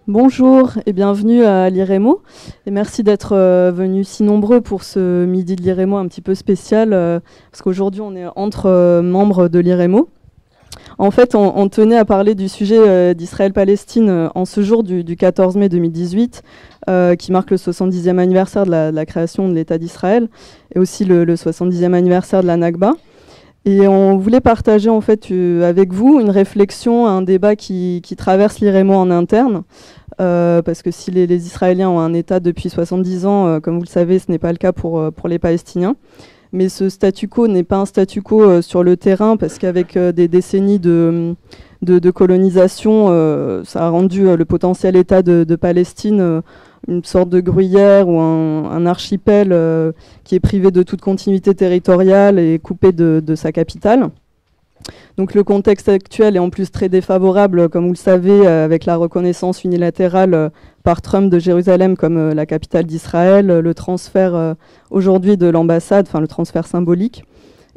Bonjour et bienvenue à l'IREMO et merci d'être venus si nombreux pour ce midi de l'IREMO un petit peu spécial parce qu'aujourd'hui on est entre membres de l'IREMO. En fait, on tenait à parler du sujet d'Israël-Palestine en ce jour du 14 mai 2018 qui marque le 70e anniversaire de la création de l'État d'Israël et aussi le 70e anniversaire de la Nakba. Et on voulait partager en fait avec vous une réflexion, un débat qui traverse l'IREMO en interne. Parce que si les Israéliens ont un État depuis 70 ans, comme vous le savez, ce n'est pas le cas pour les Palestiniens. Mais ce statu quo n'est pas un statu quo sur le terrain, parce qu'avec des décennies de colonisation, ça a rendu le potentiel État de Palestine une sorte de gruyère ou un archipel qui est privé de toute continuité territoriale et coupé de sa capitale. Donc le contexte actuel est en plus très défavorable, comme vous le savez, avec la reconnaissance unilatérale par Trump de Jérusalem comme la capitale d'Israël, le transfert aujourd'hui de l'ambassade, enfin le transfert symbolique,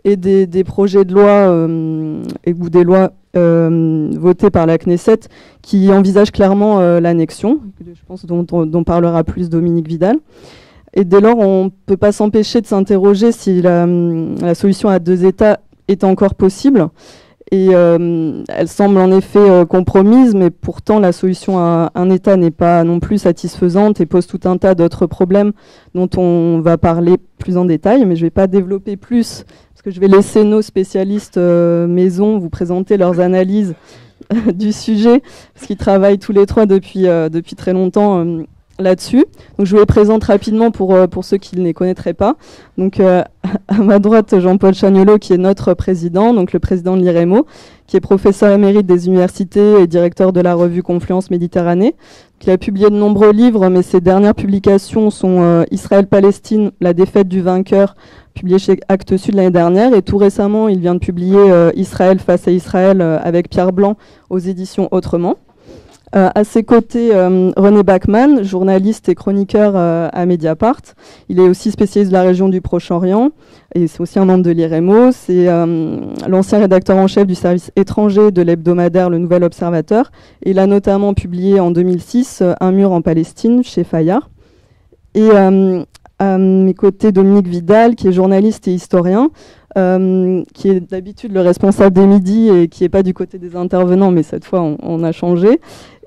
et des projets de loi ou des lois votées par la Knesset qui envisagent clairement l'annexion, je pense dont parlera plus Dominique Vidal. Et dès lors, on ne peut pas s'empêcher de s'interroger si la solution à deux États est encore possible. Et elle semble en effet compromise, mais pourtant la solution à un État n'est pas non plus satisfaisante et pose tout un tas d'autres problèmes dont on va parler plus en détail, mais je ne vais pas développer plus, parce que je vais laisser nos spécialistes maison vous présenter leurs analyses du sujet, parce qu'ils travaillent tous les trois depuis très longtemps là-dessus. Donc je vous les présente rapidement pour ceux qui ne les connaîtraient pas. Donc à ma droite, Jean-Paul Chagnolot, qui est notre président, donc le président de l'IREMO, qui est professeur émérite des universités et directeur de la revue Confluence Méditerranée. Il a publié de nombreux livres, mais ses dernières publications sont Israël-Palestine, la défaite du vainqueur, publié chez Actes Sud l'année dernière. Et tout récemment, il vient de publier Israël face à Israël avec Pierre Blanc aux éditions Autrement. À ses côtés, René Bachmann, journaliste et chroniqueur à Mediapart. Il est aussi spécialiste de la région du Proche-Orient et c'est aussi un membre de l'IREMO. C'est l'ancien rédacteur en chef du service étranger de l'hebdomadaire Le Nouvel Observateur. Et il a notamment publié en 2006 Un mur en Palestine chez Fayard. Et à mes côtés, Dominique Vidal, qui est journaliste et historien, qui est d'habitude le responsable des midis et qui n'est pas du côté des intervenants, mais cette fois on a changé.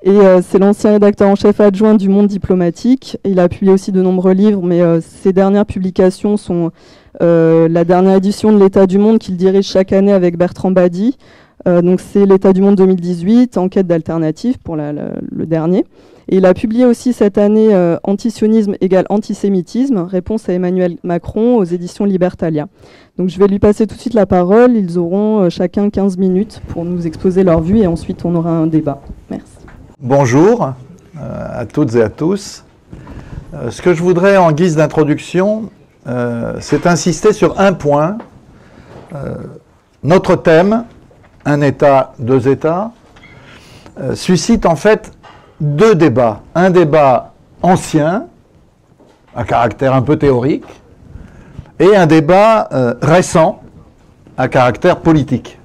Et c'est l'ancien rédacteur en chef adjoint du Monde diplomatique. Il a publié aussi de nombreux livres, mais ses dernières publications sont la dernière édition de l'État du Monde qu'il dirige chaque année avec Bertrand Badi. Donc c'est l'État du Monde 2018, Enquête d'alternative pour le dernier. Et il a publié aussi cette année Antisionisme égale antisémitisme, réponse à Emmanuel Macron aux éditions Libertalia. Donc je vais lui passer tout de suite la parole. Ils auront chacun 15 minutes pour nous exposer leur vue et ensuite on aura un débat. Merci. Bonjour à toutes et à tous. Ce que je voudrais en guise d'introduction, c'est insister sur un point. Notre thème, un État, deux États, suscite en fait deux débats. Un débat ancien, à caractère un peu théorique, et un débat récent, à caractère politique.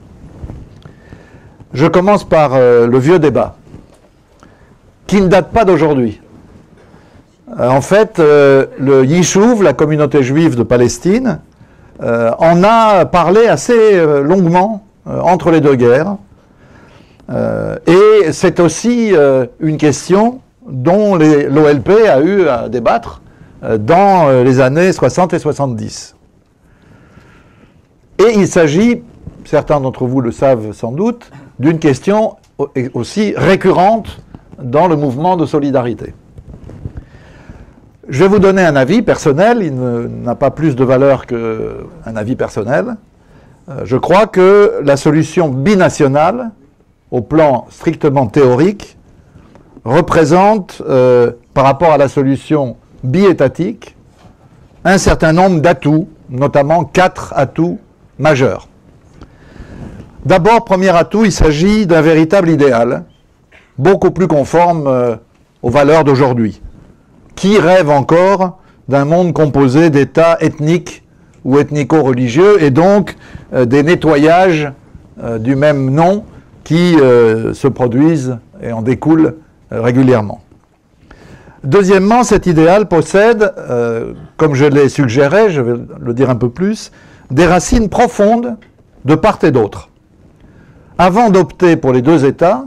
Je commence par le vieux débat, qui ne date pas d'aujourd'hui. En fait, le Yishuv, la communauté juive de Palestine, en a parlé assez longuement entre les deux guerres. Et c'est aussi une question dont l'OLP a eu à débattre dans les années 60 et 70. Et il s'agit, certains d'entre vous le savent sans doute, d'une question aussi récurrente dans le mouvement de solidarité. Je vais vous donner un avis personnel, il n'a pas plus de valeur qu'un avis personnel. Je crois que la solution binationale, au plan strictement théorique, représente, par rapport à la solution biétatique, un certain nombre d'atouts, notamment 4 atouts majeurs. D'abord, premier atout, il s'agit d'un véritable idéal, beaucoup plus conforme aux valeurs d'aujourd'hui. Qui rêve encore d'un monde composé d'États ethniques ou ethnico-religieux et donc des nettoyages du même nom qui se produisent et en découlent régulièrement. Deuxièmement, cet idéal possède, comme je l'ai suggéré, je vais le dire un peu plus, des racines profondes de part et d'autre. Avant d'opter pour les deux États,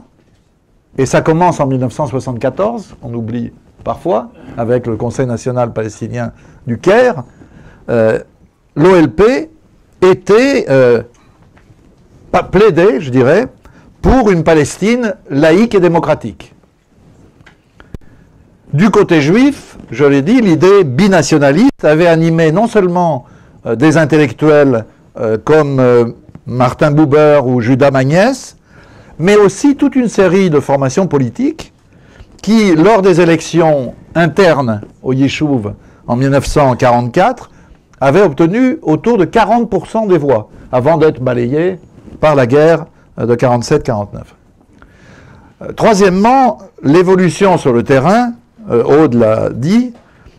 et ça commence en 1974, on oublie parfois, avec le Conseil national palestinien du Caire, l'OLP était plaidé, je dirais, pour une Palestine laïque et démocratique. Du côté juif, je l'ai dit, l'idée binationaliste avait animé non seulement des intellectuels comme Martin Buber ou Judah Magnes, mais aussi toute une série de formations politiques qui, lors des élections internes au Yishuv en 1944, avaient obtenu autour de 40% des voix, avant d'être balayés par la guerre de 47-49. Troisièmement, l'évolution sur le terrain, Aude l'a dit,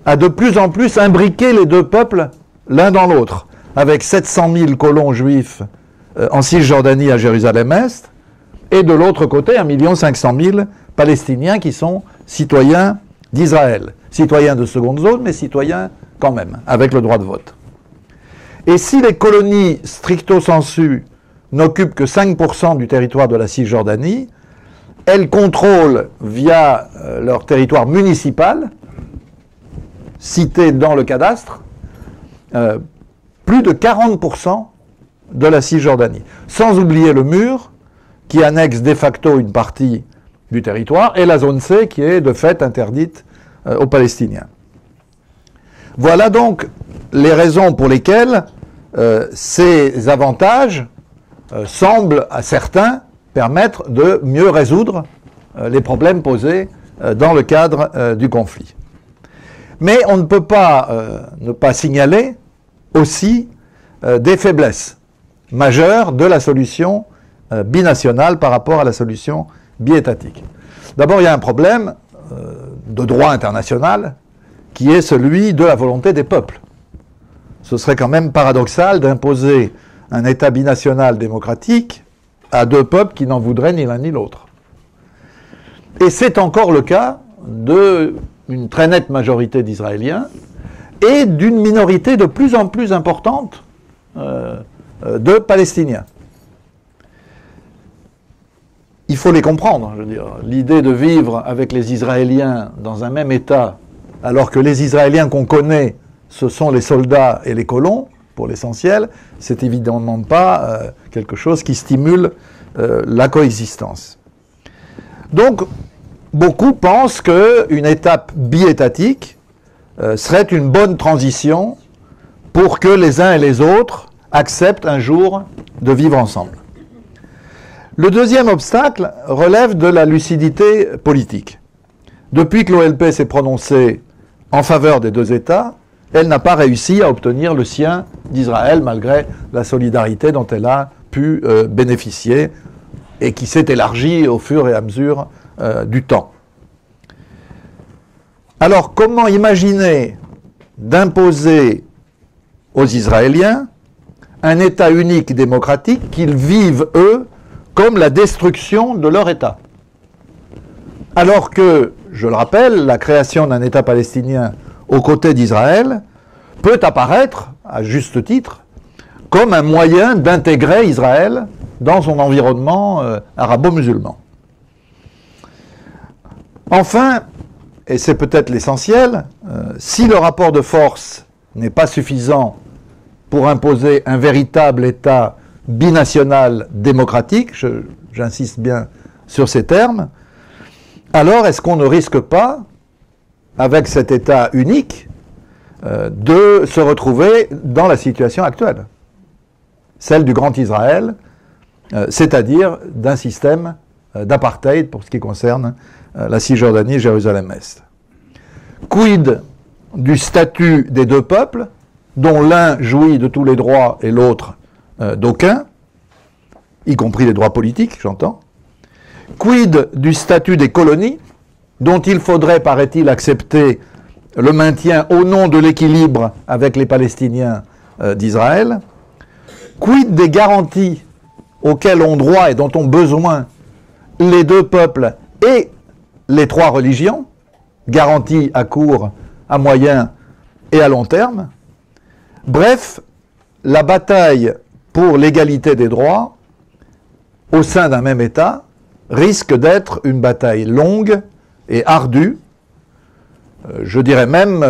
a de plus en plus imbriqué les deux peuples l'un dans l'autre, avec 700 000 colons juifs en Cisjordanie à Jérusalem-Est, et de l'autre côté 1 500 000 Palestiniens qui sont citoyens d'Israël. Citoyens de seconde zone, mais citoyens quand même, avec le droit de vote. Et si les colonies stricto sensu n'occupent que 5% du territoire de la Cisjordanie, elles contrôlent, via leur territoire municipal, cité dans le cadastre, plus de 40% de la Cisjordanie. Sans oublier le mur, qui annexe de facto une partie du territoire, et la zone C, qui est de fait interdite aux Palestiniens. Voilà donc les raisons pour lesquelles ces avantages semblent à certains permettre de mieux résoudre les problèmes posés dans le cadre du conflit. Mais on ne peut pas ne pas signaler aussi des faiblesses majeures de la solution binationale par rapport à la solution biétatique. D'abord, il y a un problème de droit international qui est celui de la volonté des peuples. Ce serait quand même paradoxal d'imposer un État binational démocratique à deux peuples qui n'en voudraient ni l'un ni l'autre. Et c'est encore le cas d'une très nette majorité d'Israéliens et d'une minorité de plus en plus importante de Palestiniens. Il faut les comprendre, je veux dire. L'idée de vivre avec les Israéliens dans un même État, alors que les Israéliens qu'on connaît, ce sont les soldats et les colons, pour l'essentiel, c'est évidemment pas quelque chose qui stimule la coexistence. Donc, beaucoup pensent qu'une étape biétatique serait une bonne transition pour que les uns et les autres acceptent un jour de vivre ensemble. Le deuxième obstacle relève de la lucidité politique. Depuis que l'OLP s'est prononcée en faveur des deux États, elle n'a pas réussi à obtenir le sien d'Israël, malgré la solidarité dont elle a pu bénéficier et qui s'est élargie au fur et à mesure du temps. Alors, comment imaginer d'imposer aux Israéliens un État unique démocratique qu'ils vivent, eux, comme la destruction de leur État? Alors que, je le rappelle, la création d'un État palestinien aux côtés d'Israël peut apparaître, à juste titre, comme un moyen d'intégrer Israël dans son environnement arabo-musulman. Enfin, et c'est peut-être l'essentiel, si le rapport de force n'est pas suffisant pour imposer un véritable État binational démocratique, j'insiste bien sur ces termes, alors est-ce qu'on ne risque pas, avec cet État unique, de se retrouver dans la situation actuelle, celle du Grand Israël, c'est-à-dire d'un système d'apartheid pour ce qui concerne la Cisjordanie et Jérusalem-Est. Quid du statut des deux peuples, dont l'un jouit de tous les droits et l'autre d'aucun, y compris les droits politiques, j'entends. Quid du statut des colonies, dont il faudrait, paraît-il, accepter le maintien au nom de l'équilibre avec les Palestiniens d'Israël. Quid des garanties auxquelles ont droit et dont ont besoin les deux peuples et les trois religions, garantie à court, à moyen et à long terme. Bref, la bataille pour l'égalité des droits au sein d'un même État risque d'être une bataille longue et ardue. Je dirais même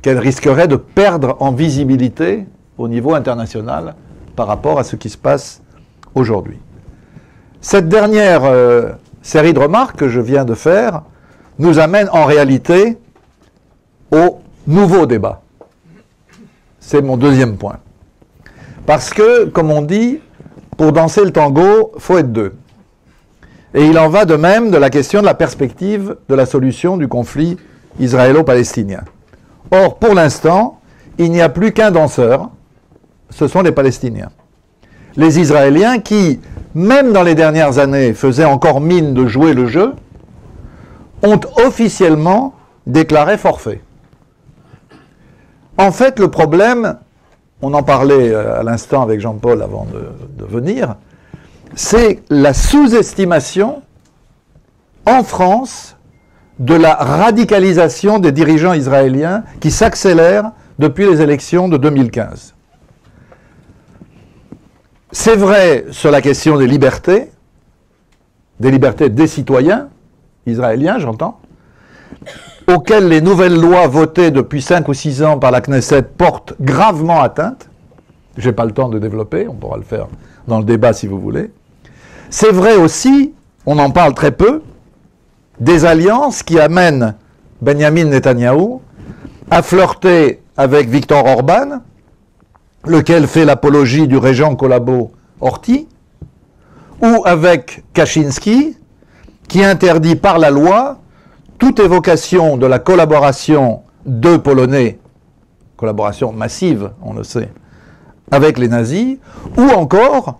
qu'elle risquerait de perdre en visibilité au niveau international par rapport à ce qui se passe aujourd'hui. Cette dernière série de remarques que je viens de faire nous amène en réalité au nouveau débat. C'est mon deuxième point. Parce que, comme on dit, pour danser le tango, il faut être deux. Et il en va de même de la question de la perspective de la solution du conflit israélo-palestinien. Or, pour l'instant, il n'y a plus qu'un danseur, ce sont les Palestiniens. Les Israéliens qui, même dans les dernières années, faisaient encore mine de jouer le jeu, ont officiellement déclaré forfait. En fait, le problème, on en parlait à l'instant avec Jean-Paul avant de venir, c'est la sous-estimation en France de la radicalisation des dirigeants israéliens qui s'accélère depuis les élections de 2015. C'est vrai sur la question des libertés des citoyens israéliens, j'entends, auxquelles les nouvelles lois votées depuis 5 ou 6 ans par la Knesset portent gravement atteinte. Je n'ai pas le temps de développer, on pourra le faire dans le débat si vous voulez. C'est vrai aussi, on en parle très peu, des alliances qui amènent Benjamin Netanyahou à flirter avec Viktor Orban, lequel fait l'apologie du régent collabo Horthy, ou avec Kaczynski, qui interdit par la loi toute évocation de la collaboration de Polonais, collaboration massive, on le sait, avec les nazis, ou encore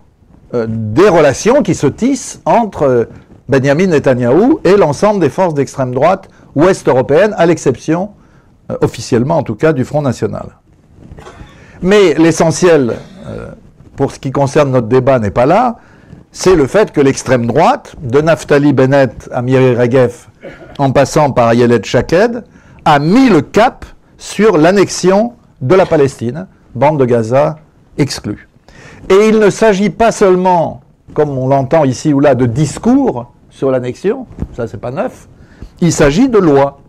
des relations qui se tissent entre Benjamin Netanyahou et l'ensemble des forces d'extrême droite ouest-européennes, à l'exception, officiellement en tout cas, du Front National. Mais l'essentiel, pour ce qui concerne notre débat, n'est pas là, c'est le fait que l'extrême droite, de Naftali Bennett à Miri Regev, en passant par Ayelet Shaked, a mis le cap sur l'annexion de la Palestine, bande de Gaza exclue. Et il ne s'agit pas seulement, comme on l'entend ici ou là, de discours sur l'annexion, ça c'est pas neuf, il s'agit de loi.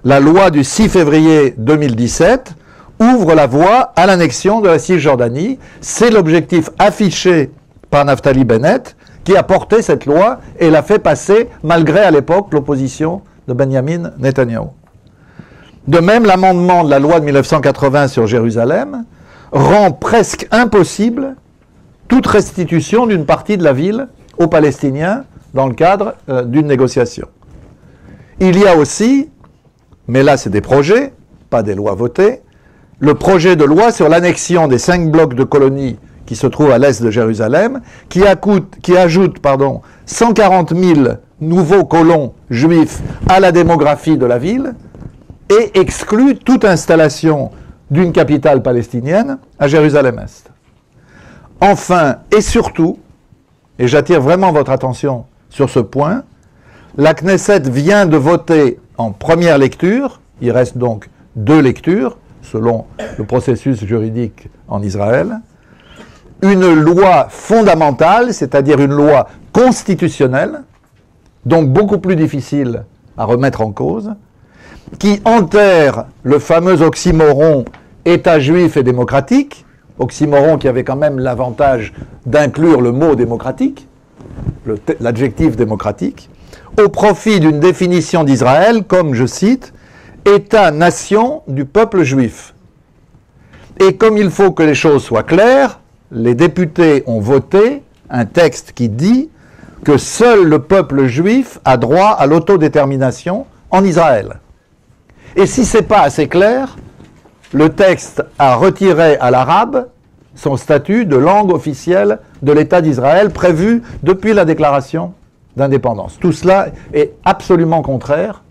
La loi du 6 février 2017 ouvre la voie à l'annexion de la Cisjordanie. C'est l'objectif affiché par Naftali Bennett, qui a porté cette loi et l'a fait passer, malgré à l'époque l'opposition de Benjamin Netanyahou. De même, l'amendement de la loi de 1980 sur Jérusalem rend presque impossible toute restitution d'une partie de la ville aux Palestiniens dans le cadre d'une négociation. Il y a aussi, mais là c'est des projets, pas des lois votées, le projet de loi sur l'annexion des 5 blocs de colonies qui se trouvent à l'est de Jérusalem, qui ajoute 140 000 nouveaux colons juifs à la démographie de la ville et exclut toute installation d'une capitale palestinienne à Jérusalem-Est. Enfin et surtout, et j'attire vraiment votre attention sur ce point, la Knesset vient de voter en première lecture, il reste donc 2 lectures, selon le processus juridique en Israël, une loi fondamentale, c'est-à-dire une loi constitutionnelle, donc beaucoup plus difficile à remettre en cause, qui enterre le fameux oxymoron État juif et démocratique, oxymoron qui avait quand même l'avantage d'inclure le mot démocratique, l'adjectif démocratique, au profit d'une définition d'Israël comme, je cite, État-nation du peuple juif. Et comme il faut que les choses soient claires, les députés ont voté un texte qui dit que seul le peuple juif a droit à l'autodétermination en Israël. Et si ce n'est pas assez clair, le texte a retiré à l'arabe son statut de langue officielle de l'État d'Israël prévu depuis la déclaration d'indépendance. Tout cela est absolument contraire,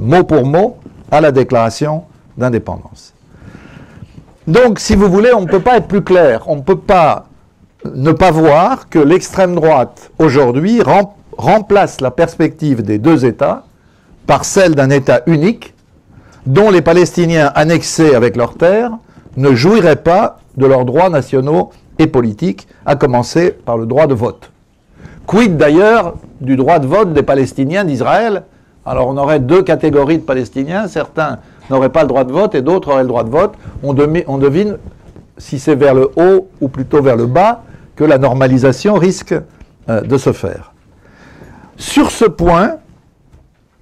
mot pour mot, à la déclaration d'indépendance. Donc, si vous voulez, on ne peut pas être plus clair. On ne peut pas ne pas voir que l'extrême droite, aujourd'hui, remplace la perspective des 2 États par celle d'un État unique dont les Palestiniens annexés avec leurs terres ne jouiraient pas de leurs droits nationaux et politiques, à commencer par le droit de vote. Quid d'ailleurs du droit de vote des Palestiniens d'Israël? Alors on aurait deux catégories de Palestiniens, certains n'auraient pas le droit de vote et d'autres auraient le droit de vote. On devine si c'est vers le haut ou plutôt vers le bas que la normalisation risque de se faire. Sur ce point,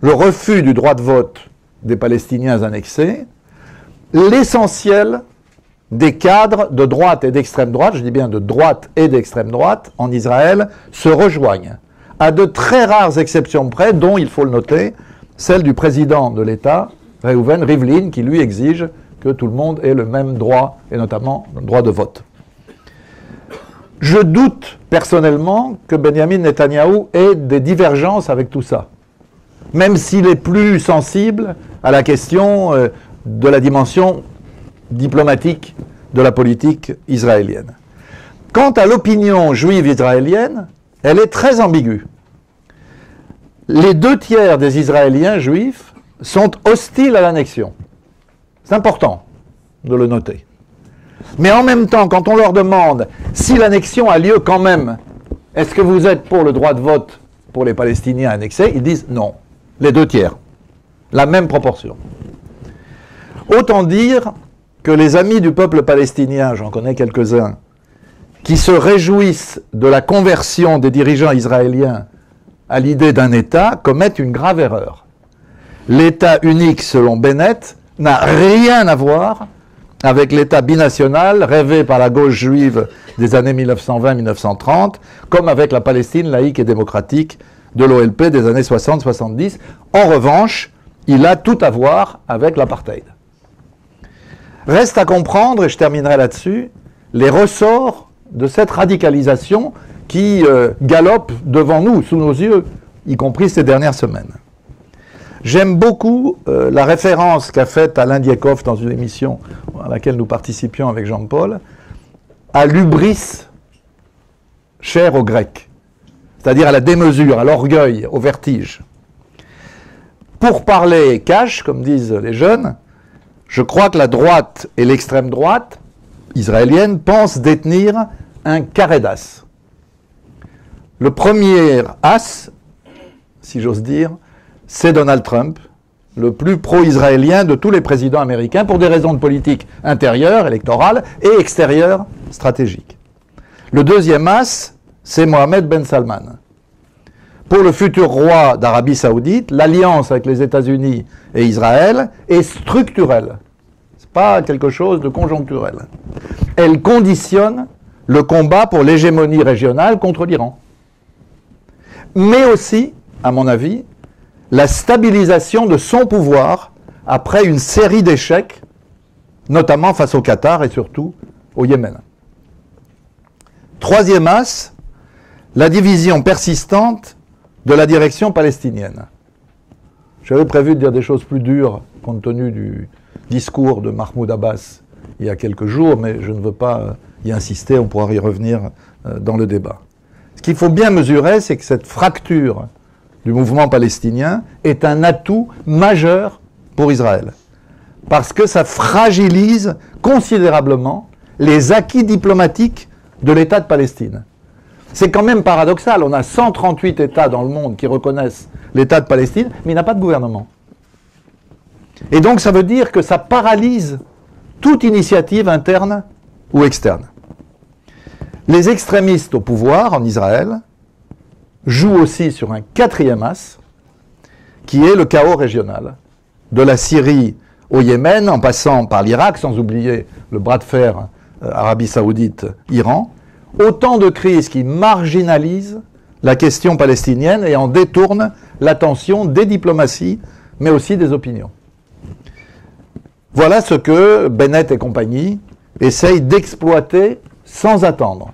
le refus du droit de vote des Palestiniens annexés, l'essentiel des cadres de droite et d'extrême droite, je dis bien de droite et d'extrême droite, en Israël, se rejoignent, à de très rares exceptions près, dont, il faut le noter, celle du président de l'État, Reuven Rivlin, qui lui exige que tout le monde ait le même droit, et notamment le droit de vote. Je doute personnellement que Benjamin Netanyahou ait des divergences avec tout ça, même s'il est plus sensible à la question de la dimension diplomatique de la politique israélienne. Quant à l'opinion juive israélienne, elle est très ambiguë. Les 2/3 des Israéliens juifs sont hostiles à l'annexion. C'est important de le noter. Mais en même temps, quand on leur demande si l'annexion a lieu quand même, est-ce que vous êtes pour le droit de vote pour les Palestiniens annexés? Ils disent non. Les 2/3. La même proportion. Autant dire que les amis du peuple palestinien, j'en connais quelques-uns, qui se réjouissent de la conversion des dirigeants israéliens à l'idée d'un État, commettent une grave erreur. L'État unique, selon Bennett, n'a rien à voir avec l'État binational rêvé par la gauche juive des années 1920-1930, comme avec la Palestine laïque et démocratique de l'OLP des années 60-70. En revanche, il a tout à voir avec l'apartheid. Reste à comprendre, et je terminerai là-dessus, les ressorts de cette radicalisation qui galope devant nous, sous nos yeux, y compris ces dernières semaines. J'aime beaucoup la référence qu'a faite Alain Diekhoff dans une émission à laquelle nous participions avec Jean-Paul, à l'hubris cher aux Grecs, c'est-à-dire à la démesure, à l'orgueil, au vertige. Pour parler cash, comme disent les jeunes, je crois que la droite et l'extrême droite israélienne pensent détenir un carré d'as. Le premier as, si j'ose dire, c'est Donald Trump, le plus pro-israélien de tous les présidents américains, pour des raisons de politique intérieure, électorale, et extérieure, stratégique. Le deuxième as, c'est Mohammed Ben Salman. Pour le futur roi d'Arabie Saoudite, l'alliance avec les États-Unis et Israël est structurelle. Ce n'est pas quelque chose de conjoncturel. Elle conditionne le combat pour l'hégémonie régionale contre l'Iran. Mais aussi, à mon avis, la stabilisation de son pouvoir après une série d'échecs, notamment face au Qatar et surtout au Yémen. Troisième as, la division persistante de la direction palestinienne. J'avais prévu de dire des choses plus dures compte tenu du discours de Mahmoud Abbas il y a quelques jours, mais je ne veux pas y insister, on pourra y revenir dans le débat. Ce qu'il faut bien mesurer, c'est que cette fracture du mouvement palestinien est un atout majeur pour Israël, parce que ça fragilise considérablement les acquis diplomatiques de l'État de Palestine. C'est quand même paradoxal, on a 138 États dans le monde qui reconnaissent l'État de Palestine, mais il n'a pas de gouvernement. Et donc ça veut dire que ça paralyse toute initiative interne ou externe. Les extrémistes au pouvoir en Israël jouent aussi sur un quatrième as, qui est le chaos régional, de la Syrie au Yémen, en passant par l'Irak, sans oublier le bras de fer Arabie Saoudite-Iran, autant de crises qui marginalisent la question palestinienne et en détournent l'attention des diplomaties, mais aussi des opinions. Voilà ce que Bennett et compagnie essayent d'exploiter sans attendre.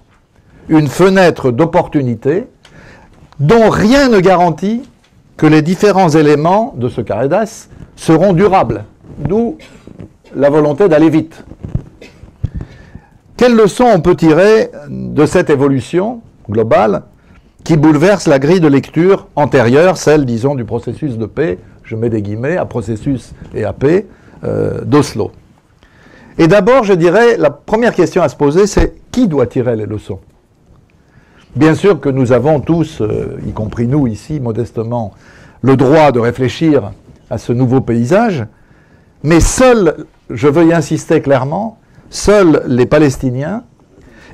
Une fenêtre d'opportunité dont rien ne garantit que les différents éléments de ce carré d'as seront durables, d'où la volonté d'aller vite. Quelles leçons on peut tirer de cette évolution globale qui bouleverse la grille de lecture antérieure, celle, disons, du processus de paix je mets des guillemets, à processus et à paix d'Oslo. Et d'abord, je dirais, la première question à se poser, c'est qui doit tirer les leçons? Bien sûr que nous avons tous, y compris nous ici, modestement, le droit de réfléchir à ce nouveau paysage, mais seuls, je veux y insister clairement, seuls les Palestiniens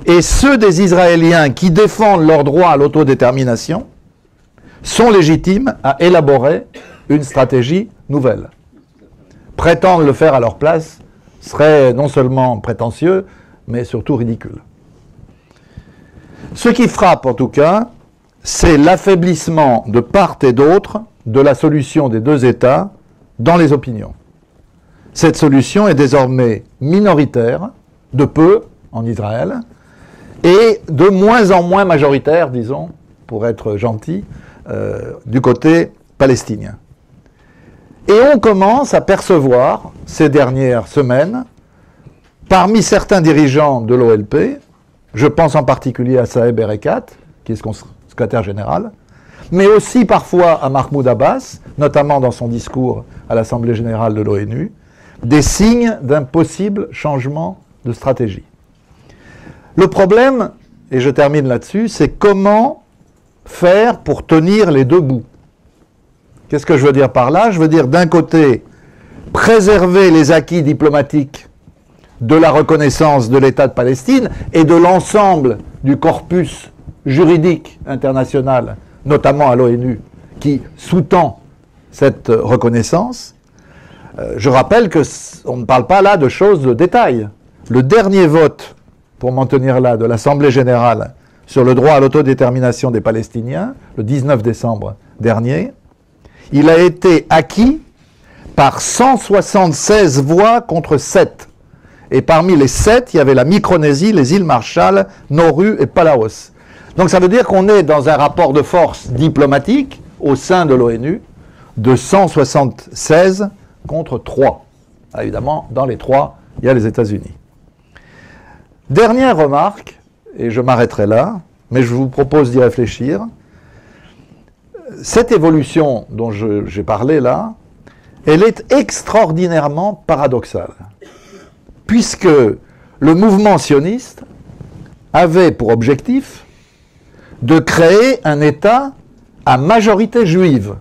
et ceux des Israéliens qui défendent leur droit à l'autodétermination sont légitimes à élaborer une stratégie nouvelle. Prétendre le faire à leur place serait non seulement prétentieux, mais surtout ridicule. Ce qui frappe en tout cas, c'est l'affaiblissement de part et d'autre de la solution des deux États dans les opinions. Cette solution est désormais minoritaire, de peu en Israël, et de moins en moins majoritaire, disons, pour être gentil, du côté palestinien. Et on commence à percevoir, ces dernières semaines, parmi certains dirigeants de l'OLP, je pense en particulier à Saeb Erekat, qui est secrétaire général, mais aussi parfois à Mahmoud Abbas, notamment dans son discours à l'Assemblée générale de l'ONU, des signes d'un possible changement de stratégie. Le problème, et je termine là-dessus, c'est comment faire pour tenir les deux bouts. Qu'est-ce que je veux dire par là? Je veux dire, d'un côté, préserver les acquis diplomatiques de la reconnaissance de l'État de Palestine et de l'ensemble du corpus juridique international, notamment à l'ONU, qui sous-tend cette reconnaissance. Je rappelle qu'on ne parle pas là de choses de détail. Le dernier vote, pour m'en tenir là, de l'Assemblée générale sur le droit à l'autodétermination des Palestiniens, le 19 décembre dernier, il a été acquis par 176 voix contre 7. Et parmi les 7, il y avait la Micronésie, les îles Marshall, Nauru et Palaos. Donc ça veut dire qu'on est dans un rapport de force diplomatique au sein de l'ONU de 176 contre 3. Ah, évidemment, dans les 3, il y a les États-Unis. Dernière remarque, et je m'arrêterai là, mais je vous propose d'y réfléchir. Cette évolution dont j'ai parlé là, elle est extraordinairement paradoxale, puisque le mouvement sioniste avait pour objectif de créer un État à majorité juive,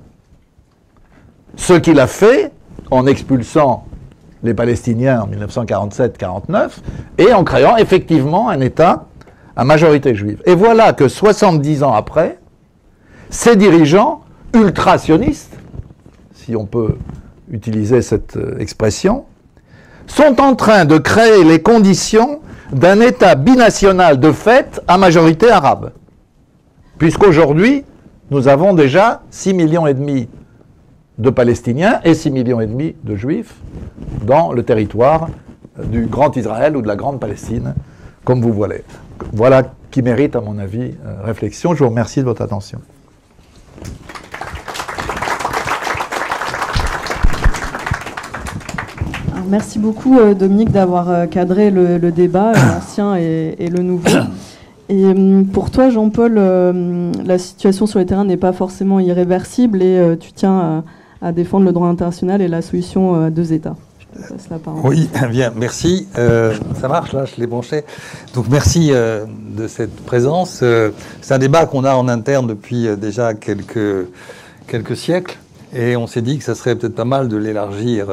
ce qu'il a fait en expulsant les Palestiniens en 1947-49 et en créant effectivement un État à majorité juive. Et voilà que 70 ans après, ces dirigeants ultra-sionistes, si on peut utiliser cette expression, sont en train de créer les conditions d'un État binational de fait à majorité arabe. Puisqu'aujourd'hui, nous avons déjà 6,5 millions de Palestiniens et 6,5 millions de Juifs dans le territoire du Grand Israël ou de la Grande Palestine, comme vous voyez. Voilà qui mérite, à mon avis, réflexion. Je vous remercie de votre attention. Alors, merci beaucoup, Dominique, d'avoir cadré le débat, l'ancien et le nouveau. Et pour toi, Jean-Paul, la situation sur le terrain n'est pas forcément irréversible et tu tiens à défendre le droit international et la solution à deux États. Je te passe la parole. Oui, bien, merci. Ça marche, là, je l'ai branché. Donc, merci de cette présence. C'est un débat qu'on a en interne depuis déjà quelques sièles. Et on s'est dit que ça serait peut-être pas mal de l'élargir,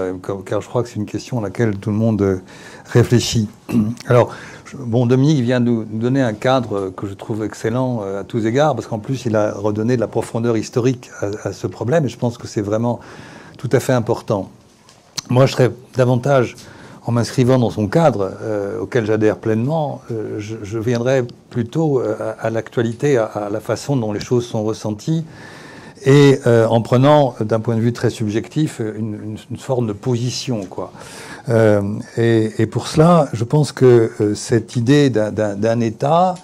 car je crois que c'est une question à laquelle tout le monde réfléchit. Alors, bon, Dominique vient nous donner un cadre que je trouve excellent à tous égards, parce qu'en plus, il a redonné de la profondeur historique à ce problème, et je pense que c'est vraiment tout à fait important. Moi, je serais davantage, en m'inscrivant dans son cadre, auquel j'adhère pleinement, je viendrais plutôt à l'actualité, à la façon dont les choses sont ressenties, et en prenant, d'un point de vue très subjectif, une forme de position, quoi. Et pour cela, je pense que cette idée d'un État,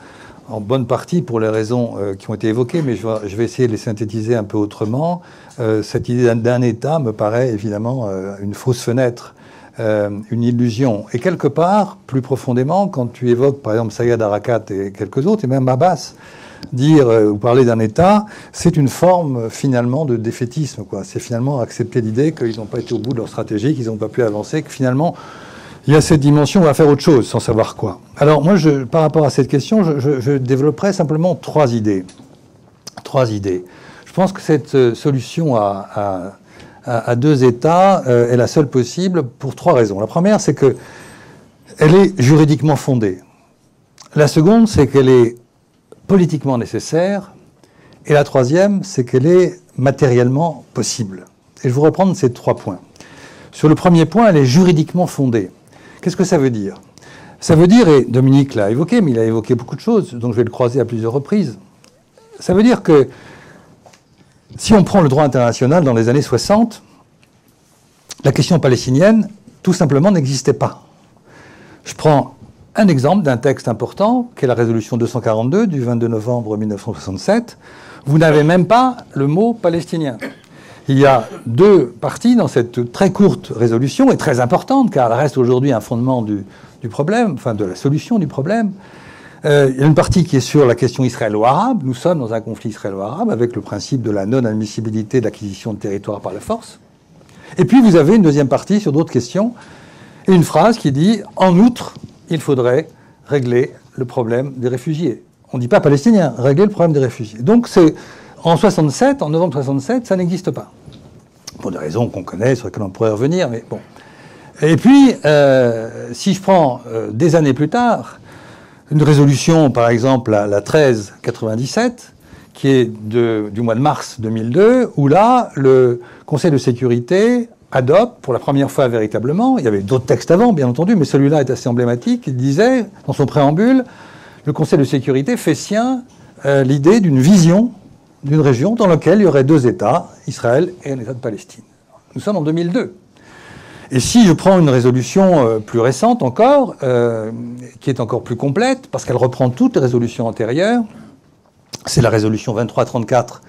en bonne partie pour les raisons qui ont été évoquées, mais je vais essayer de les synthétiser un peu autrement, cette idée d'un État me paraît évidemment une fausse fenêtre, une illusion. Et quelque part, plus profondément, quand tu évoques par exemple Sayed Arakat et quelques autres, et même Abbas, dire ou parler d'un État, c'est une forme finalement de défaitisme, quoi. C'est finalement accepter l'idée qu'ils n'ont pas été au bout de leur stratégie, qu'ils n'ont pas pu avancer, que finalement il y a cette dimension, on va faire autre chose sans savoir quoi. Alors moi, par rapport à cette question, je développerai simplement trois idées. Je pense que cette solution à deux États est la seule possible pour trois raisons. La première, c'est que elle est juridiquement fondée. La seconde, c'est qu'elle est politiquement nécessaire. Et la troisième, c'est qu'elle est matériellement possible. Et je vais reprendre ces trois points. Sur le premier point, elle est juridiquement fondée. Qu'est-ce que ça veut dire? Ça veut dire, et Dominique l'a évoqué, mais il a évoqué beaucoup de choses, donc je vais le croiser à plusieurs reprises. Ça veut dire que si on prend le droit international dans les années 60, la question palestinienne, tout simplement, n'existait pas. Je prends un exemple d'un texte important, qui est la résolution 242 du 22 novembre 1967. Vous n'avez même pas le mot palestinien. Il y a deux parties dans cette très courte résolution, et très importante, car elle reste aujourd'hui un fondement du problème, enfin de la solution du problème. Il y a une partie qui est sur la question israélo-arabe. Nous sommes dans un conflit israélo-arabe avec le principe de la non-admissibilité de l'acquisition de territoire par la force. Et puis vous avez une deuxième partie sur d'autres questions, et une phrase qui dit « En outre, il faudrait régler le problème des réfugiés ». On ne dit pas palestinien, régler le problème des réfugiés. Donc c'est en 67, en novembre 67, ça n'existe pas. Pour des raisons qu'on connaît, sur lesquelles on pourrait revenir, mais bon. Et puis, si je prends des années plus tard, une résolution, par exemple, la 1397, qui est du mois de mars 2002, où là, le Conseil de sécurité adopte, pour la première fois véritablement, il y avait d'autres textes avant, bien entendu, mais celui-là est assez emblématique, il disait, dans son préambule, le Conseil de sécurité fait sien l'idée d'une vision d'une région dans laquelle il y aurait deux États, Israël et un État de Palestine. Nous sommes en 2002. Et si je prends une résolution plus récente encore, qui est encore plus complète, parce qu'elle reprend toutes les résolutions antérieures, c'est la résolution 2334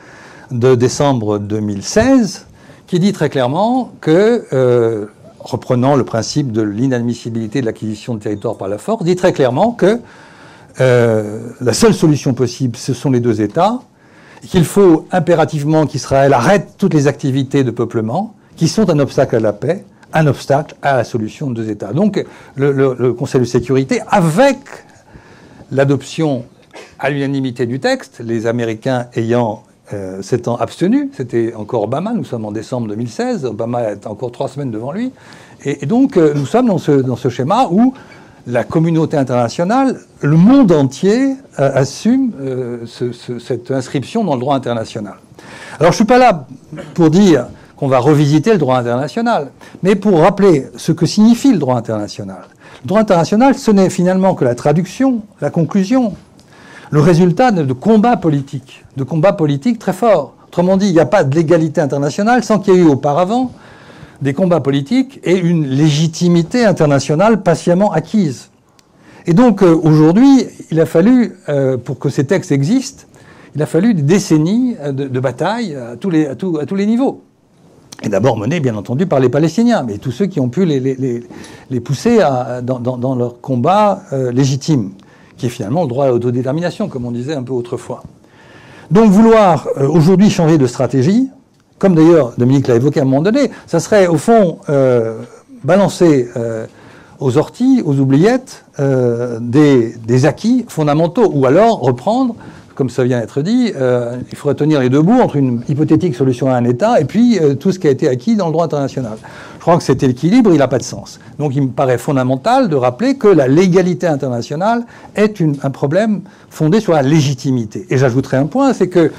de décembre 2016, qui dit très clairement que, reprenant le principe de l'inadmissibilité de l'acquisition de territoire par la force, dit très clairement que la seule solution possible, ce sont les deux États, et qu'il faut impérativement qu'Israël arrête toutes les activités de peuplement qui sont un obstacle à la paix, un obstacle à la solution de deux États. Donc le Conseil de sécurité, avec l'adoption à l'unanimité du texte, les Américains s'étant abstenus, c'était encore Obama, nous sommes en décembre 2016, Obama a encore 3 semaines devant lui, et donc nous sommes dans ce schéma où la communauté internationale, le monde entier assume cette inscription dans le droit international. Alors je ne suis pas là pour dire qu'on va revisiter le droit international, mais pour rappeler ce que signifie le droit international. Le droit international, ce n'est finalement que la traduction, la conclusion, le résultat de combats politiques très forts. Autrement dit, il n'y a pas de légalité internationale sans qu'il y ait eu auparavant des combats politiques et une légitimité internationale patiemment acquise. Et donc aujourd'hui, il a fallu, pour que ces textes existent, il a fallu des décennies de batailles à tous les niveaux. Et d'abord menées, bien entendu, par les Palestiniens, mais tous ceux qui ont pu les pousser dans leur combat légitime, qui est finalement le droit à l'autodétermination, comme on disait un peu autrefois. Donc vouloir aujourd'hui changer de stratégie, comme d'ailleurs Dominique l'a évoqué à un moment donné, ça serait au fond balancer aux orties, aux oubliettes, des acquis fondamentaux, ou alors reprendre, comme ça vient d'être dit, il faudrait tenir les deux bouts entre une hypothétique solution à un État et puis tout ce qui a été acquis dans le droit international. Je crois que cet équilibre, il n'a pas de sens. Donc il me paraît fondamental de rappeler que la légalité internationale est un problème fondé sur la légitimité. Et j'ajouterai un point, c'est que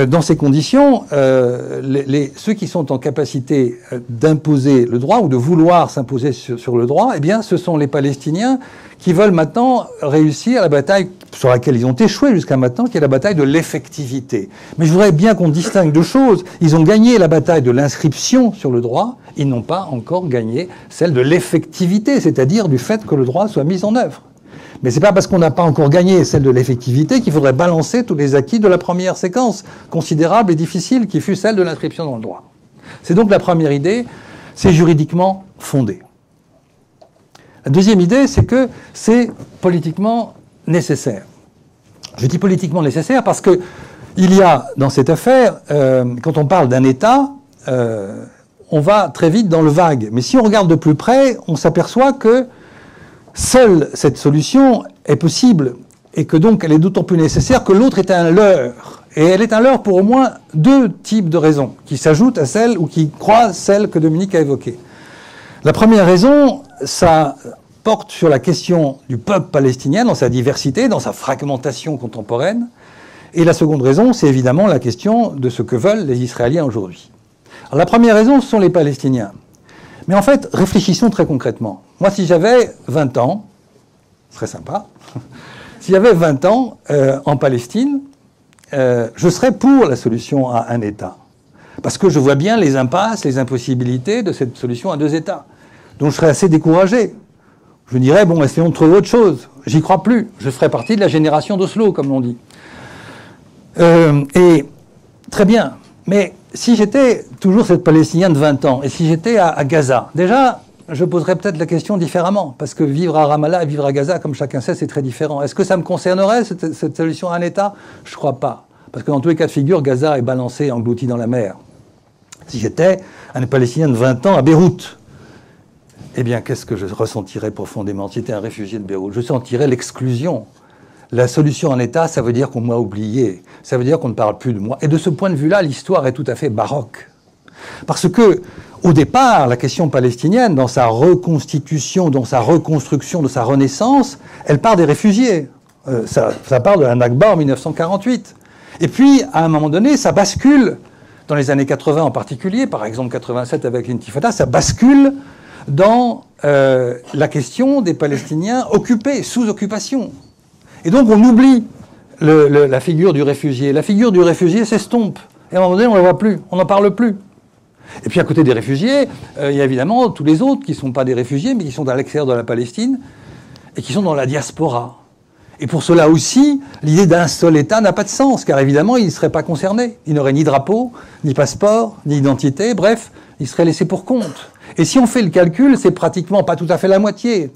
dans ces conditions, ceux qui sont en capacité d'imposer le droit ou de vouloir s'imposer sur le droit, eh bien, ce sont les Palestiniens qui veulent maintenant réussir la bataille sur laquelle ils ont échoué jusqu'à maintenant, qui est la bataille de l'effectivité. Mais je voudrais bien qu'on distingue deux choses. Ils ont gagné la bataille de l'inscription sur le droit, ils n'ont pas encore gagné celle de l'effectivité, c'est-à-dire du fait que le droit soit mis en œuvre. Mais c'est pas parce qu'on n'a pas encore gagné celle de l'effectivité qu'il faudrait balancer tous les acquis de la première séquence, considérable et difficile, qui fut celle de l'inscription dans le droit. C'est donc la première idée, c'est juridiquement fondé. La deuxième idée, c'est que c'est politiquement nécessaire. Je dis politiquement nécessaire parce que il y a dans cette affaire, quand on parle d'un État, on va très vite dans le vague. Mais si on regarde de plus près, on s'aperçoit que seule cette solution est possible et que donc elle est d'autant plus nécessaire que l'autre est un leurre. Et elle est un leurre pour au moins deux types de raisons qui s'ajoutent à celles ou qui croisent celles que Dominique a évoquées. La première raison, ça porte sur la question du peuple palestinien dans sa diversité, dans sa fragmentation contemporaine. Et la seconde raison, c'est évidemment la question de ce que veulent les Israéliens aujourd'hui. Alors, la première raison, ce sont les Palestiniens. Mais en fait, réfléchissons très concrètement. Moi, si j'avais 20 ans, ce serait sympa, si j'avais 20 ans en Palestine, je serais pour la solution à un État. Parce que je vois bien les impasses, les impossibilités de cette solution à deux États. Donc je serais assez découragé. Je dirais, bon, essayons de trouver autre chose. J'y crois plus. Je ferais partie de la génération d'Oslo, comme l'on dit. Et très bien. Mais si j'étais toujours cette Palestinien de 20 ans, et si j'étais à Gaza, déjà, je poserais peut-être la question différemment. Parce que vivre à Ramallah et vivre à Gaza, comme chacun sait, c'est très différent. Est-ce que ça me concernerait, cette solution à un État? Je ne crois pas. Parce que dans tous les cas de figure, Gaza est balancé, englouti dans la mer. Si j'étais un Palestinien de 20 ans à Beyrouth, eh bien, qu'est-ce que je ressentirais profondément? Si j'étais un réfugié de Beyrouth, je sentirais l'exclusion. La solution en État, ça veut dire qu'on m'a oublié. Ça veut dire qu'on ne parle plus de moi. Et de ce point de vue-là, l'histoire est tout à fait baroque. Parce que, au départ, la question palestinienne, dans sa reconstitution, dans sa reconstruction, de sa renaissance, elle part des réfugiés. Ça part de la Nakba en 1948. Et puis, à un moment donné, ça bascule, dans les années 80 en particulier, par exemple 87 avec l'Intifada, ça bascule dans la question des Palestiniens occupés, sous occupation. Et donc on oublie la figure du réfugié. La figure du réfugié s'estompe. Et à un moment donné, on ne la voit plus, on n'en parle plus. Et puis à côté des réfugiés, il y a évidemment tous les autres qui ne sont pas des réfugiés, mais qui sont à l'extérieur de la Palestine et qui sont dans la diaspora. Et pour cela aussi, l'idée d'un seul État n'a pas de sens, car évidemment, ils ne seraient pas concernés. Ils n'auraient ni drapeau, ni passeport, ni identité, bref, ils seraient laissés pour compte. Et si on fait le calcul, c'est pratiquement pas tout à fait la moitié,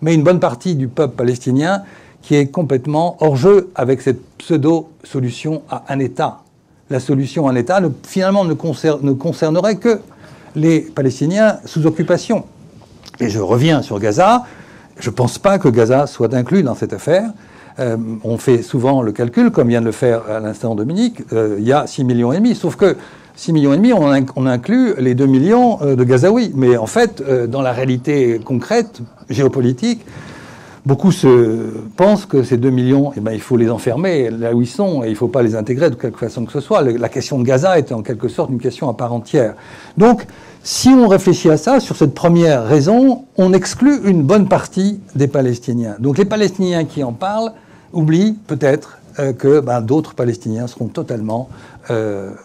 mais une bonne partie du peuple palestinien qui est complètement hors jeu avec cette pseudo-solution à un État. La solution à un État, finalement, ne concernerait que les Palestiniens sous occupation. Et je reviens sur Gaza. Je ne pense pas que Gaza soit inclus dans cette affaire. On fait souvent le calcul, comme vient de le faire à l'instant Dominique, il y a 6,5 millions, sauf que 6,5 millions, on inclut les 2 millions de Gazaouis. Mais en fait, dans la réalité concrète, géopolitique, beaucoup pensent que ces 2 millions, eh ben, il faut les enfermer là où ils sont, et il ne faut pas les intégrer de quelque façon que ce soit. La question de Gaza est en quelque sorte une question à part entière. Donc, si on réfléchit à ça, sur cette première raison, on exclut une bonne partie des Palestiniens. Donc les Palestiniens qui en parlent oublient peut-être que d'autres Palestiniens seront totalement,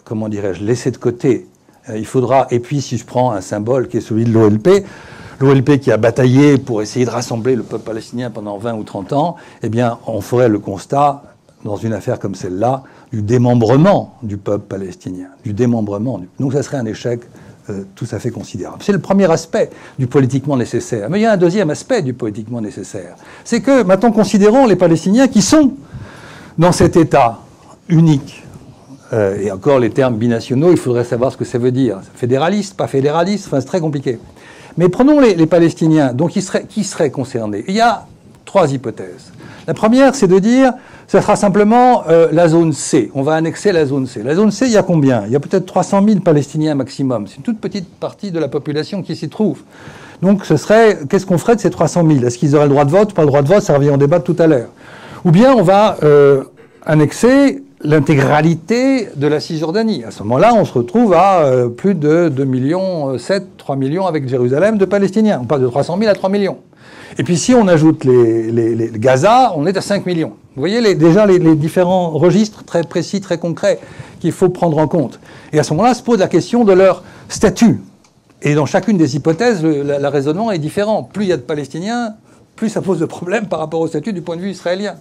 comment dirais-je, laissés de côté. Il faudra, et puis si je prends un symbole qui est celui de l'OLP qui a bataillé pour essayer de rassembler le peuple palestinien pendant 20 ou 30 ans, eh bien on ferait le constat, dans une affaire comme celle-là, du démembrement du peuple palestinien. Du démembrement. Donc ça serait un échec tout à fait considérable. C'est le premier aspect du politiquement nécessaire. Mais il y a un deuxième aspect du politiquement nécessaire. C'est que, maintenant, considérons les Palestiniens qui sont dans cet État unique. Et encore, les termes binationaux, il faudrait savoir ce que ça veut dire. Fédéraliste, pas fédéraliste, enfin, c'est très compliqué. Mais prenons les Palestiniens, donc qui seraient concernés. Il y a 3 hypothèses. La première, c'est de dire, ça sera simplement la zone C. On va annexer la zone C. La zone C, il y a combien? Il y a peut-être 300 000 Palestiniens maximum. C'est une toute petite partie de la population qui s'y trouve. Donc, qu'est-ce qu'on ferait de ces 300 000? Est-ce qu'ils auraient le droit de vote? Pas le droit de vote, ça revient en débat tout à l'heure. Ou bien, on va annexer l'intégralité de la Cisjordanie. À ce moment-là, on se retrouve à plus de 2,7 millions, 3 millions avec Jérusalem de Palestiniens. On passe de 300 000 à 3 millions. Et puis si on ajoute les Gaza, on est à 5 millions. Vous voyez déjà les différents registres très précis, très concrets qu'il faut prendre en compte. Et à ce moment-là, se pose la question de leur statut. Et dans chacune des hypothèses, le raisonnement est différent. Plus il y a de Palestiniens, plus ça pose de problèmes par rapport au statut du point de vue israélien.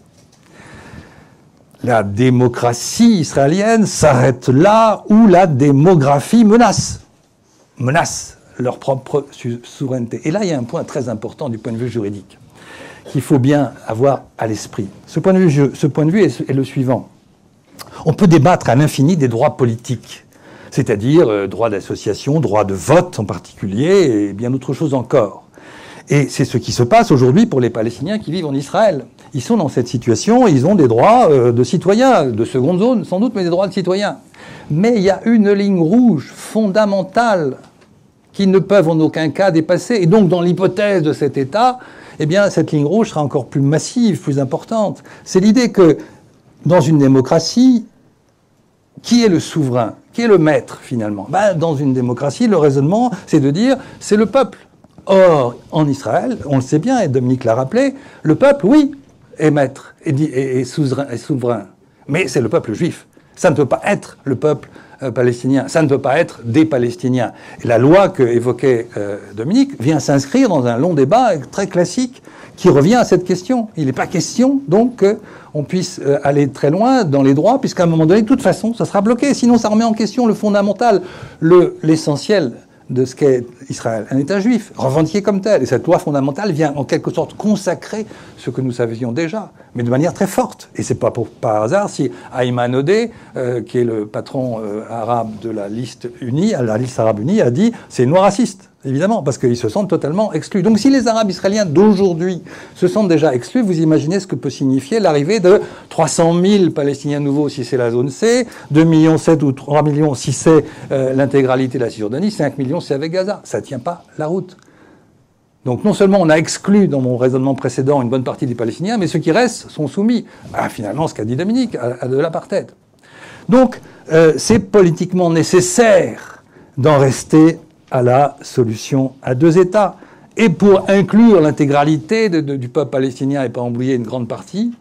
La démocratie israélienne s'arrête là où la démographie menace leur propre souveraineté. Et là, il y a un point très important du point de vue juridique. qu'il faut bien avoir à l'esprit. Ce point de vue est le suivant. On peut débattre à l'infini des droits politiques, c'est-à-dire droit d'association, droit de vote en particulier, et bien d'autres choses encore. Et c'est ce qui se passe aujourd'hui pour les Palestiniens qui vivent en Israël. Ils sont dans cette situation, ils ont des droits de citoyens, de seconde zone sans doute, mais des droits de citoyens. Mais il y a une ligne rouge fondamentale qu'ils ne peuvent en aucun cas dépasser. Et donc, dans l'hypothèse de cet État, eh bien, cette ligne rouge sera encore plus massive, plus importante. C'est l'idée que, dans une démocratie, qui est le souverain? Qui est le maître, finalement? Dans une démocratie, le raisonnement, c'est de dire, c'est le peuple. Or, en Israël, on le sait bien, et Dominique l'a rappelé, le peuple, oui, est maître, est souverain. Mais c'est le peuple juif. Ça ne peut pas être le peuple palestinien. Ça ne peut pas être des Palestiniens. Et la loi que évoquait Dominique vient s'inscrire dans un long débat très classique qui revient à cette question. Il n'est pas question, donc, qu'on puisse aller très loin dans les droits, puisqu'à un moment donné, de toute façon, ça sera bloqué. Sinon, ça remet en question le fondamental, l'essentiel de ce qu'est Israël, un État juif, revendiqué comme tel. Et cette loi fondamentale vient en quelque sorte consacrer ce que nous savions déjà, mais de manière très forte. Et c'est pas par hasard si Ayman Odeh, qui est le patron arabe de la liste unie, la liste arabe unie, a dit c'est une loi raciste, évidemment, parce qu'ils se sentent totalement exclus. Donc si les Arabes israéliens d'aujourd'hui se sentent déjà exclus, vous imaginez ce que peut signifier l'arrivée de 300 000 Palestiniens nouveaux si c'est la zone C, 2,7 millions ou 3 millions si c'est l'intégralité de la Cisjordanie, 5 millions si c'est avec Gaza. Ça ne tient pas la route. Donc non seulement on a exclu dans mon raisonnement précédent une bonne partie des Palestiniens, mais ceux qui restent sont soumis à finalement ce qu'a dit Dominique, à de l'apartheid. Donc c'est politiquement nécessaire d'en rester à la solution à deux États. Et pour inclure l'intégralité du peuple palestinien et pas oublier une grande partie,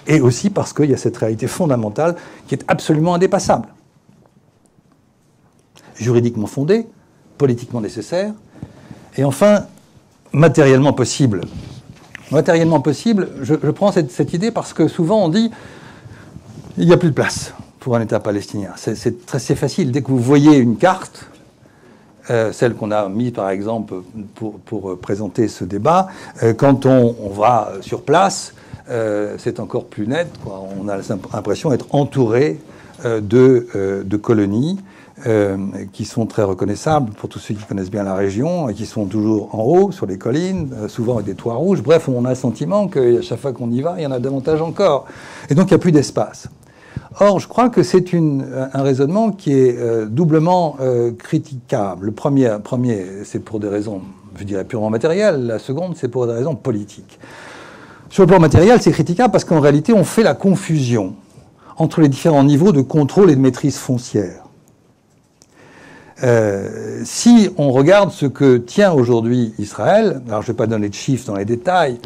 et aussi parce qu'il y a cette réalité fondamentale qui est absolument indépassable. Juridiquement fondée, politiquement nécessaire, et enfin, matériellement possible. Matériellement possible, je prends cette idée parce que souvent on dit il n'y a plus de place pour un État palestinien. C'est très facile. Dès que vous voyez une carte, celle qu'on a mise par exemple pour présenter ce débat, quand on va sur place, c'est encore plus net, quoi. On a l'impression d'être entouré de colonies qui sont très reconnaissables pour tous ceux qui connaissent bien la région et qui sont toujours en haut, sur les collines, souvent avec des toits rouges. Bref, on a le sentiment qu'à chaque fois qu'on y va, il y en a davantage encore. Et donc, il n'y a plus d'espace. Or, je crois que c'est un raisonnement qui est doublement critiquable. Le premier c'est pour des raisons, je dirais, purement matérielles. La seconde, c'est pour des raisons politiques. Sur le plan matériel, c'est critiquable parce qu'en réalité, on fait la confusion entre les différents niveaux de contrôle et de maîtrise foncière. Si on regarde ce que tient aujourd'hui Israël, alors je ne vais pas donner de chiffres dans les détails,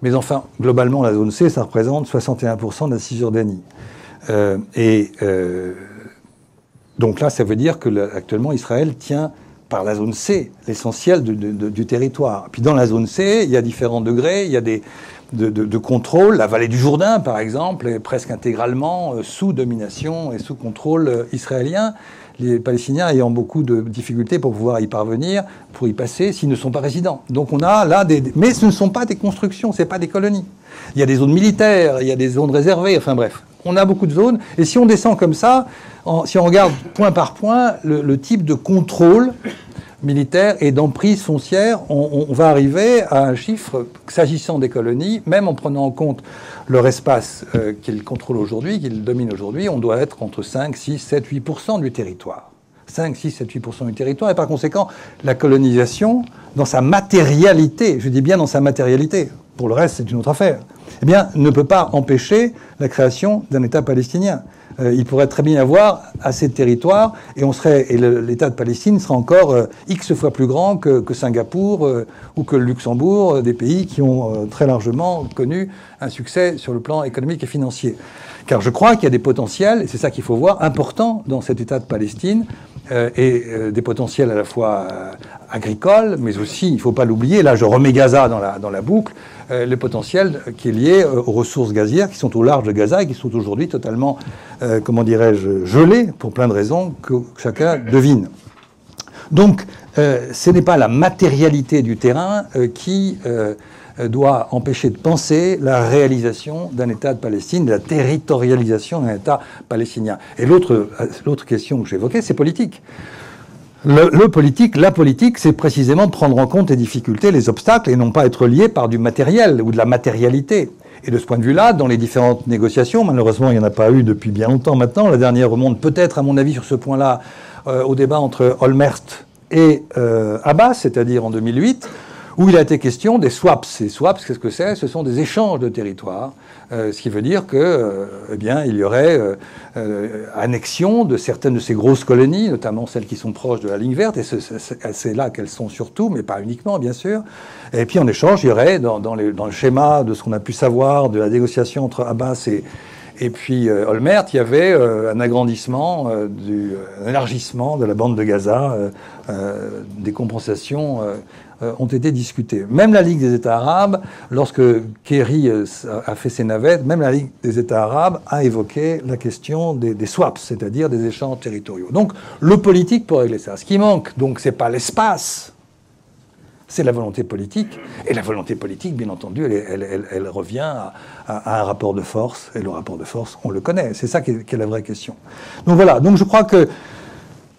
mais enfin, globalement, la zone C, ça représente 61% de la Cisjordanie. Donc là, ça veut dire que actuellement, Israël tient par la zone C l'essentiel du territoire. Puis dans la zone C, il y a différents degrés, il y a de contrôle. La vallée du Jourdain, par exemple, est presque intégralement sous domination et sous contrôle israélien. Les Palestiniens ayant beaucoup de difficultés pour pouvoir y parvenir, pour y passer, s'ils ne sont pas résidents. Donc on a là mais ce ne sont pas des constructions, ce n'est pas des colonies. Il y a des zones militaires, il y a des zones réservées, enfin bref. On a beaucoup de zones, et si on descend comme ça, si on regarde point par point le type de contrôle militaire et d'emprise foncière, on va arriver à un chiffre, s'agissant des colonies, même en prenant en compte leur espace qu'ils contrôlent aujourd'hui, qu'ils dominent aujourd'hui, on doit être entre 5, 6, 7, 8% du territoire. 5, 6, 7, 8% du territoire, et par conséquent, la colonisation, dans sa matérialité, je dis bien dans sa matérialité, pour le reste c'est une autre affaire, eh bien, ne peut pas empêcher la création d'un État palestinien. Il pourrait très bien y avoir assez de territoire et l'État de Palestine sera encore X fois plus grand que Singapour ou que le Luxembourg, des pays qui ont très largement connu un succès sur le plan économique et financier. Car je crois qu'il y a des potentiels, et c'est ça qu'il faut voir, importants dans cet État de Palestine, et des potentiels à la fois agricoles, mais aussi, il ne faut pas l'oublier, là je remets Gaza dans la boucle, le potentiel qui est lié aux ressources gazières qui sont au large de Gaza et qui sont aujourd'hui totalement, comment dirais-je, gelées pour plein de raisons que chacun devine. Donc, ce n'est pas la matérialité du terrain qui doit empêcher de penser la réalisation d'un État de Palestine, la territorialisation d'un État palestinien. Et l'autre question que j'évoquais, c'est politique. La politique, c'est précisément prendre en compte les difficultés, les obstacles, et non pas être lié par du matériel ou de la matérialité. Et de ce point de vue-là, dans les différentes négociations, malheureusement, il n'y en a pas eu depuis bien longtemps maintenant. La dernière remonte peut-être, à mon avis, sur ce point-là, au débat entre Olmert et Abbas, c'est-à-dire en 2008, où il a été question des swaps. Ces swaps, qu'est-ce que c'est? Ce sont des échanges de territoires, ce qui veut dire que, eh bien, il y aurait annexion de certaines de ces grosses colonies, notamment celles qui sont proches de la ligne verte, et c'est là qu'elles sont surtout, mais pas uniquement, bien sûr. Et puis, en échange, il y aurait, dans le schéma de ce qu'on a pu savoir de la négociation entre Abbas et puis Olmert, il y avait un agrandissement, un élargissement de la bande de Gaza, des compensations ont été discutées. Même la Ligue des États arabes, lorsque Kerry a fait ses navettes, même la Ligue des États arabes a évoqué la question des swaps, c'est-à-dire des échanges territoriaux. Donc le politique peut régler ça. Ce qui manque, donc, c'est pas l'espace, c'est la volonté politique. Et la volonté politique, bien entendu, elle revient à un rapport de force. Et le rapport de force, on le connaît. C'est ça qui est la vraie question. Donc voilà. Donc je crois que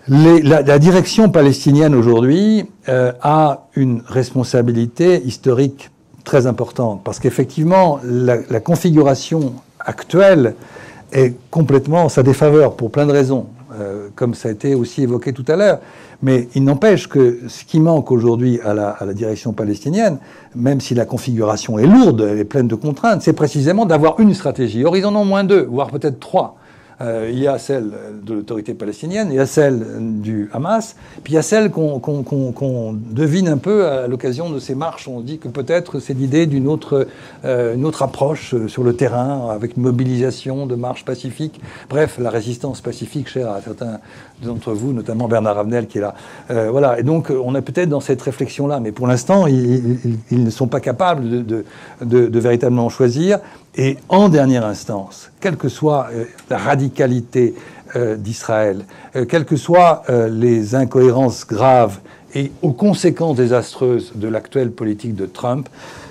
la direction palestinienne aujourd'hui a une responsabilité historique très importante. Parce qu'effectivement, la configuration actuelle est complètement en sa défaveur pour plein de raisons. Comme ça a été aussi évoqué tout à l'heure. Mais il n'empêche que ce qui manque aujourd'hui à la direction palestinienne, même si la configuration est lourde, elle est pleine de contraintes, c'est précisément d'avoir une stratégie. Or, ils en ont moins deux, voire peut-être trois. Il y a celle de l'autorité palestinienne, il y a celle du Hamas, puis il y a celle qu'on devine un peu à l'occasion de ces marches. On dit que peut-être c'est l'idée d'une autre approche sur le terrain, avec une mobilisation de marches pacifiques. Bref, la résistance pacifique chère à certains d'entre vous, notamment Bernard Ravenel qui est là. Voilà, et donc on est peut-être dans cette réflexion-là, mais pour l'instant, ils ne sont pas capables de véritablement choisir. Et en dernière instance, quelle que soit la radicalité d'Israël, quelles que soient les incohérences graves et aux conséquences désastreuses de l'actuelle politique de Trump,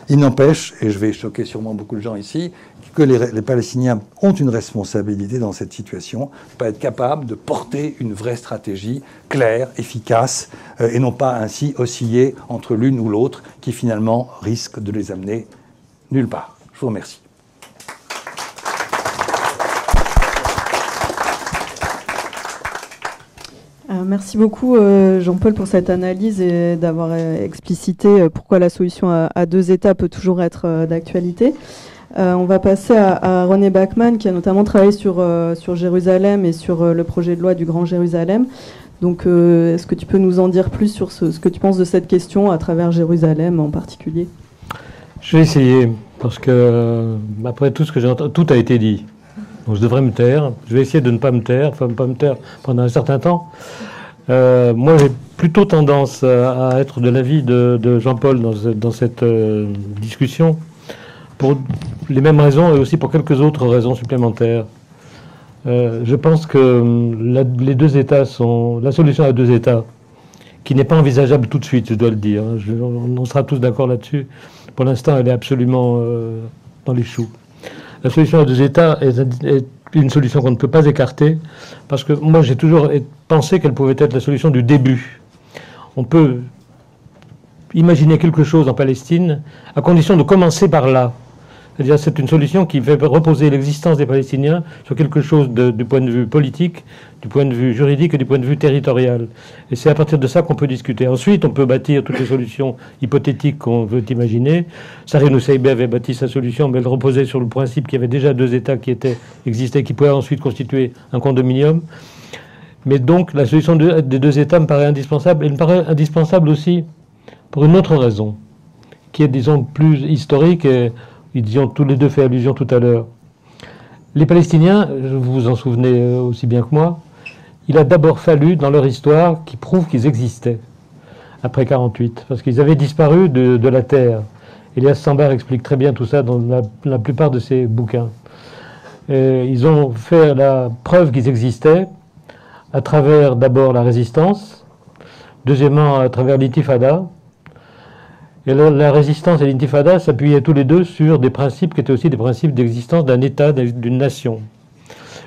il n'empêche, et je vais choquer sûrement beaucoup de gens ici, que les Palestiniens ont une responsabilité dans cette situation, pas être capables de porter une vraie stratégie claire, efficace, et non pas ainsi osciller entre l'une ou l'autre, qui finalement risque de les amener nulle part. Je vous remercie. Merci beaucoup Jean-Paul pour cette analyse et d'avoir explicité pourquoi la solution à deux États peut toujours être d'actualité. On va passer à René Bachmann qui a notamment travaillé sur Jérusalem et sur le projet de loi du Grand Jérusalem. Donc est-ce que tu peux nous en dire plus sur ce que tu penses de cette question à travers Jérusalem en particulier? Je vais essayer parce que après tout ce que j'ai entendu, tout a été dit. Donc je devrais me taire. Je vais essayer de ne pas me taire, enfin ne pas me taire pendant un certain temps. Moi, j'ai plutôt tendance à être de l'avis de Jean-Paul dans cette discussion, pour les mêmes raisons et aussi pour quelques autres raisons supplémentaires. Je pense que les deux États sont... La solution à deux États, qui n'est pas envisageable tout de suite, je dois le dire. On sera tous d'accord là-dessus. Pour l'instant, elle est absolument dans les choux. La solution à deux États est une solution qu'on ne peut pas écarter, parce que moi j'ai toujours pensé qu'elle pouvait être la solution du début. On peut imaginer quelque chose en Palestine, à condition de commencer par là. C'est-à-dire c'est une solution qui fait reposer l'existence des Palestiniens sur quelque chose du point de vue politique, du point de vue juridique et du point de vue territorial. Et c'est à partir de ça qu'on peut discuter. Ensuite, on peut bâtir toutes les solutions hypothétiques qu'on veut imaginer. Sarine Nusseibeh avait bâti sa solution, mais elle reposait sur le principe qu'il y avait déjà deux États qui existaient, qui pouvaient ensuite constituer un condominium. Mais donc, la solution des deux États me paraît indispensable. Elle me paraît indispensable aussi pour une autre raison, qui est, disons, plus historique et ils y ont tous les deux fait allusion tout à l'heure. Les Palestiniens, vous vous en souvenez aussi bien que moi, il a d'abord fallu, dans leur histoire, qu'ils prouvent qu'ils existaient, après 1948, parce qu'ils avaient disparu de la terre. Elias Sambar explique très bien tout ça dans la plupart de ses bouquins. Et ils ont fait la preuve qu'ils existaient, à travers d'abord la résistance, deuxièmement à travers l'intifada, Et la résistance et l'intifada s'appuyaient tous les deux sur des principes qui étaient aussi des principes d'existence d'un État, d'une nation.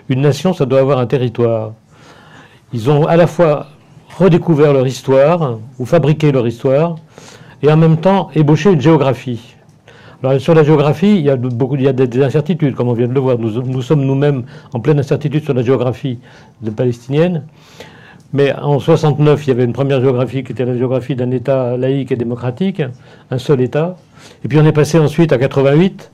Une nation, ça doit avoir un territoire. Ils ont à la fois redécouvert leur histoire, ou fabriqué leur histoire, et en même temps ébauché une géographie. Alors, sur la géographie, il y a des incertitudes, comme on vient de le voir. Nous sommes nous-mêmes en pleine incertitude sur la géographie palestinienne. Mais en 69, il y avait une première géographie qui était la géographie d'un État laïque et démocratique, un seul État. Et puis on est passé ensuite à 88.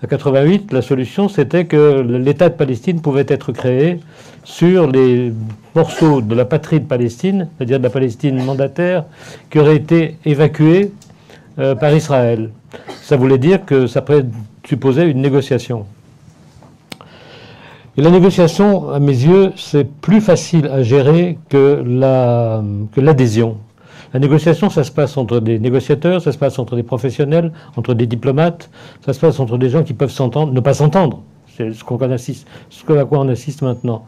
À 88, la solution, c'était que l'État de Palestine pouvait être créé sur les morceaux de la patrie de Palestine, c'est-à-dire de la Palestine mandataire, qui aurait été évacuée par Israël. Ça voulait dire que ça présupposait une négociation. Et la négociation, à mes yeux, c'est plus facile à gérer que l'adhésion. La négociation, ça se passe entre des négociateurs, ça se passe entre des professionnels, entre des diplomates, ça se passe entre des gens qui peuvent s'entendre, ne pas s'entendre. C'est à quoi on assiste maintenant.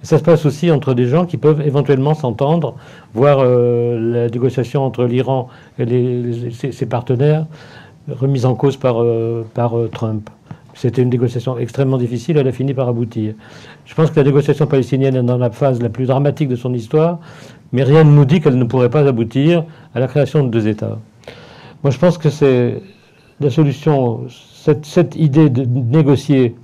Et ça se passe aussi entre des gens qui peuvent éventuellement s'entendre, voir la négociation entre l'Iran et ses partenaires remise en cause par Trump. C'était une négociation extrêmement difficile, elle a fini par aboutir. Je pense que la négociation palestinienne est dans la phase la plus dramatique de son histoire, mais rien ne nous dit qu'elle ne pourrait pas aboutir à la création de deux États. Moi, je pense que c'est la solution, cette idée de négocier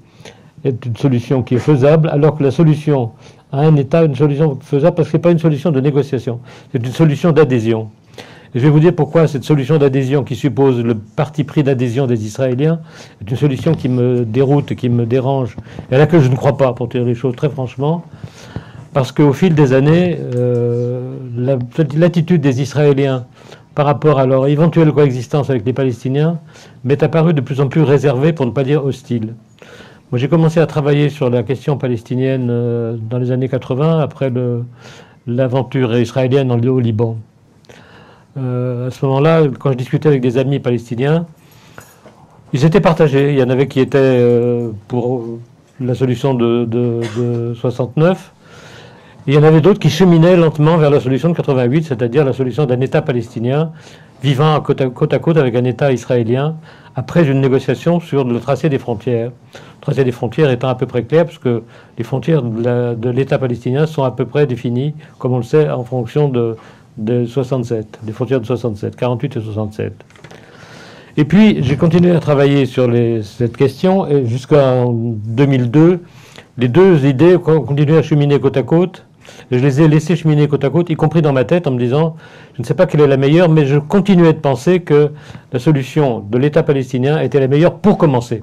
est une solution qui est faisable, alors que la solution à un État est une solution faisable parce que ce n'est pas une solution de négociation, c'est une solution d'adhésion. Et je vais vous dire pourquoi cette solution d'adhésion qui suppose le parti pris d'adhésion des Israéliens est une solution qui me déroute, qui me dérange, et à laquelle je ne crois pas, pour dire les choses très franchement, parce qu'au fil des années, l'attitude des Israéliens par rapport à leur éventuelle coexistence avec les Palestiniens m'est apparue de plus en plus réservée, pour ne pas dire hostile. Moi, j'ai commencé à travailler sur la question palestinienne dans les années 80, après l'aventure israélienne au Liban. À ce moment-là, quand je discutais avec des amis palestiniens, ils étaient partagés. Il y en avait qui étaient pour la solution de 69, et il y en avait d'autres qui cheminaient lentement vers la solution de 88, c'est-à-dire la solution d'un État palestinien vivant côte à côte avec un État israélien, après une négociation sur le tracé des frontières. Le tracé des frontières étant à peu près clair, puisque les frontières de l'État palestinien sont à peu près définies, comme on le sait, en fonction de 67, des frontières de 67, 48 et 67. Et puis, j'ai continué à travailler sur cette question, et jusqu'en 2002, les deux idées ont continué à cheminer côte à côte, et je les ai laissées cheminer côte à côte, y compris dans ma tête, en me disant, je ne sais pas quelle est la meilleure, mais je continuais de penser que la solution de l'État palestinien était la meilleure pour commencer.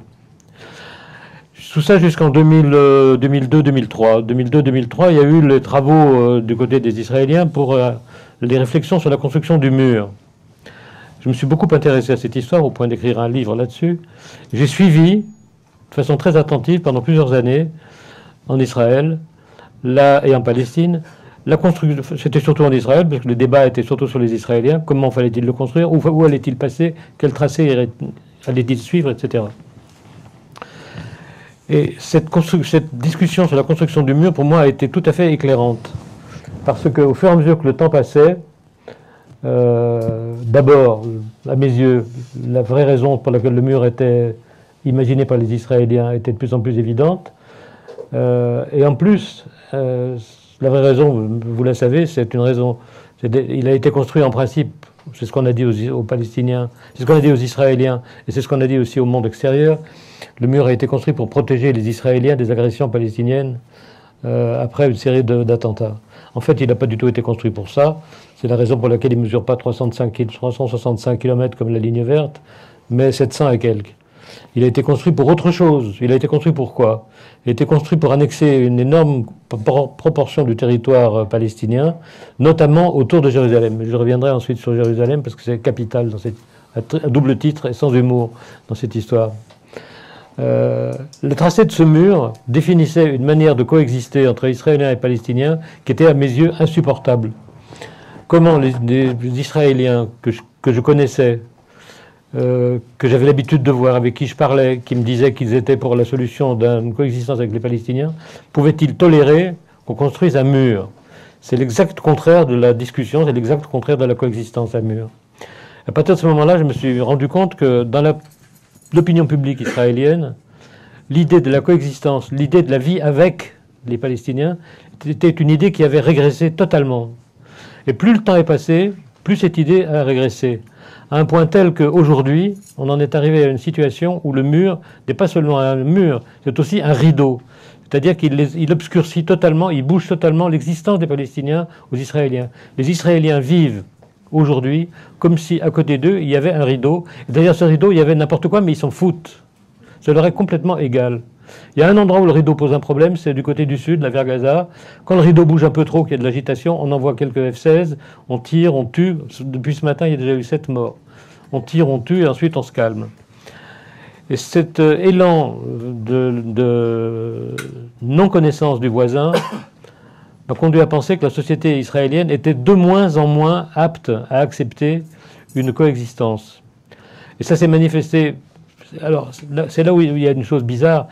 Tout ça jusqu'en 2002-2003. 2002-2003, il y a eu les travaux du côté des Israéliens pour les réflexions sur la construction du mur. Je me suis beaucoup intéressé à cette histoire au point d'écrire un livre là-dessus. J'ai suivi de façon très attentive pendant plusieurs années en Israël et en Palestine. La construction, c'était surtout en Israël, parce que le débat était surtout sur les Israéliens. Comment fallait-il le construire? Où allait-il passer? Quel tracé allait-il suivre, etc. Et cette discussion sur la construction du mur, pour moi, a été tout à fait éclairante. Parce qu'au fur et à mesure que le temps passait, d'abord, à mes yeux, la vraie raison pour laquelle le mur était imaginé par les Israéliens était de plus en plus évidente. Et en plus, la vraie raison, vous la savez, c'est une raison. Il a été construit en principe, c'est ce qu'on a dit aux Palestiniens, c'est ce qu'on a dit aux Israéliens, et c'est ce qu'on a dit aussi au monde extérieur. Le mur a été construit pour protéger les Israéliens des agressions palestiniennes après une série d'attentats. En fait, il n'a pas du tout été construit pour ça. C'est la raison pour laquelle il ne mesure pas 365 km comme la ligne verte, mais 700 et quelques. Il a été construit pour autre chose. Il a été construit pour quoi? Il a été construit pour annexer une énorme proportion du territoire palestinien, notamment autour de Jérusalem. Je reviendrai ensuite sur Jérusalem parce que c'est capital, à double titre et sans humour dans cette histoire. Le tracé de ce mur définissait une manière de coexister entre Israéliens et Palestiniens qui était à mes yeux insupportable. Comment les Israéliens que je connaissais, que j'avais l'habitude de voir, avec qui je parlais, qui me disaient qu'ils étaient pour la solution d'une coexistence avec les Palestiniens, pouvaient-ils tolérer qu'on construise un mur? C'est l'exact contraire de la discussion, c'est l'exact contraire de la coexistence à mur. À partir de ce moment-là, je me suis rendu compte que dans l'opinion publique israélienne, l'idée de la coexistence, l'idée de la vie avec les Palestiniens, était une idée qui avait régressé totalement. Et plus le temps est passé, plus cette idée a régressé. À un point tel qu'aujourd'hui, on en est arrivé à une situation où le mur n'est pas seulement un mur, c'est aussi un rideau. C'est-à-dire qu'il obscurcit totalement, il bouge totalement l'existence des Palestiniens aux Israéliens. Les Israéliens vivent aujourd'hui comme si à côté d'eux, il y avait un rideau. Derrière ce rideau, il y avait n'importe quoi, mais ils s'en foutent. Ça leur est complètement égal. Il y a un endroit où le rideau pose un problème, c'est du côté du sud, la vers Gaza. Quand le rideau bouge un peu trop, qu'il y a de l'agitation, on envoie quelques F-16, on tire, on tue. Depuis ce matin, il y a déjà eu 7 morts. On tire, on tue, et ensuite on se calme. Et cet élan de non-connaissance du voisin m'a conduit à penser que la société israélienne était de moins en moins apte à accepter une coexistence. Et ça s'est manifesté. Alors, c'est là où il y a une chose bizarre.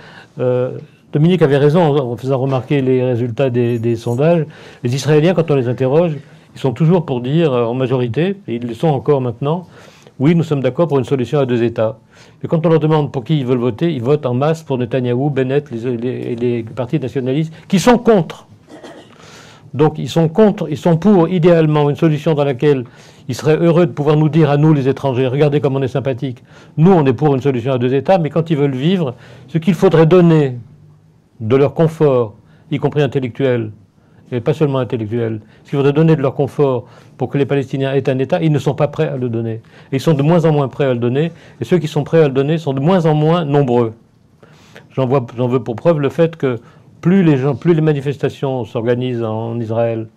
Dominique avait raison en faisant remarquer les résultats des sondages. Les Israéliens, quand on les interroge, ils sont toujours pour dire, en majorité, et ils le sont encore maintenant, oui, nous sommes d'accord pour une solution à 2 États. Mais quand on leur demande pour qui ils veulent voter, ils votent en masse pour Netanyahou, Bennett et les partis nationalistes qui sont contre. Donc ils sont contre, ils sont pour idéalement une solution dans laquelle ils seraient heureux de pouvoir nous dire à nous les étrangers, regardez comme on est sympathique. Nous on est pour une solution à 2 États, mais quand ils veulent vivre, ce qu'il faudrait donner de leur confort, y compris intellectuel, et pas seulement intellectuel, ce qu'il faudrait donner de leur confort pour que les Palestiniens aient un État, ils ne sont pas prêts à le donner. Et ils sont de moins en moins prêts à le donner, et ceux qui sont prêts à le donner sont de moins en moins nombreux. J'en veux pour preuve le fait que plus les manifestations s'organisent en Israël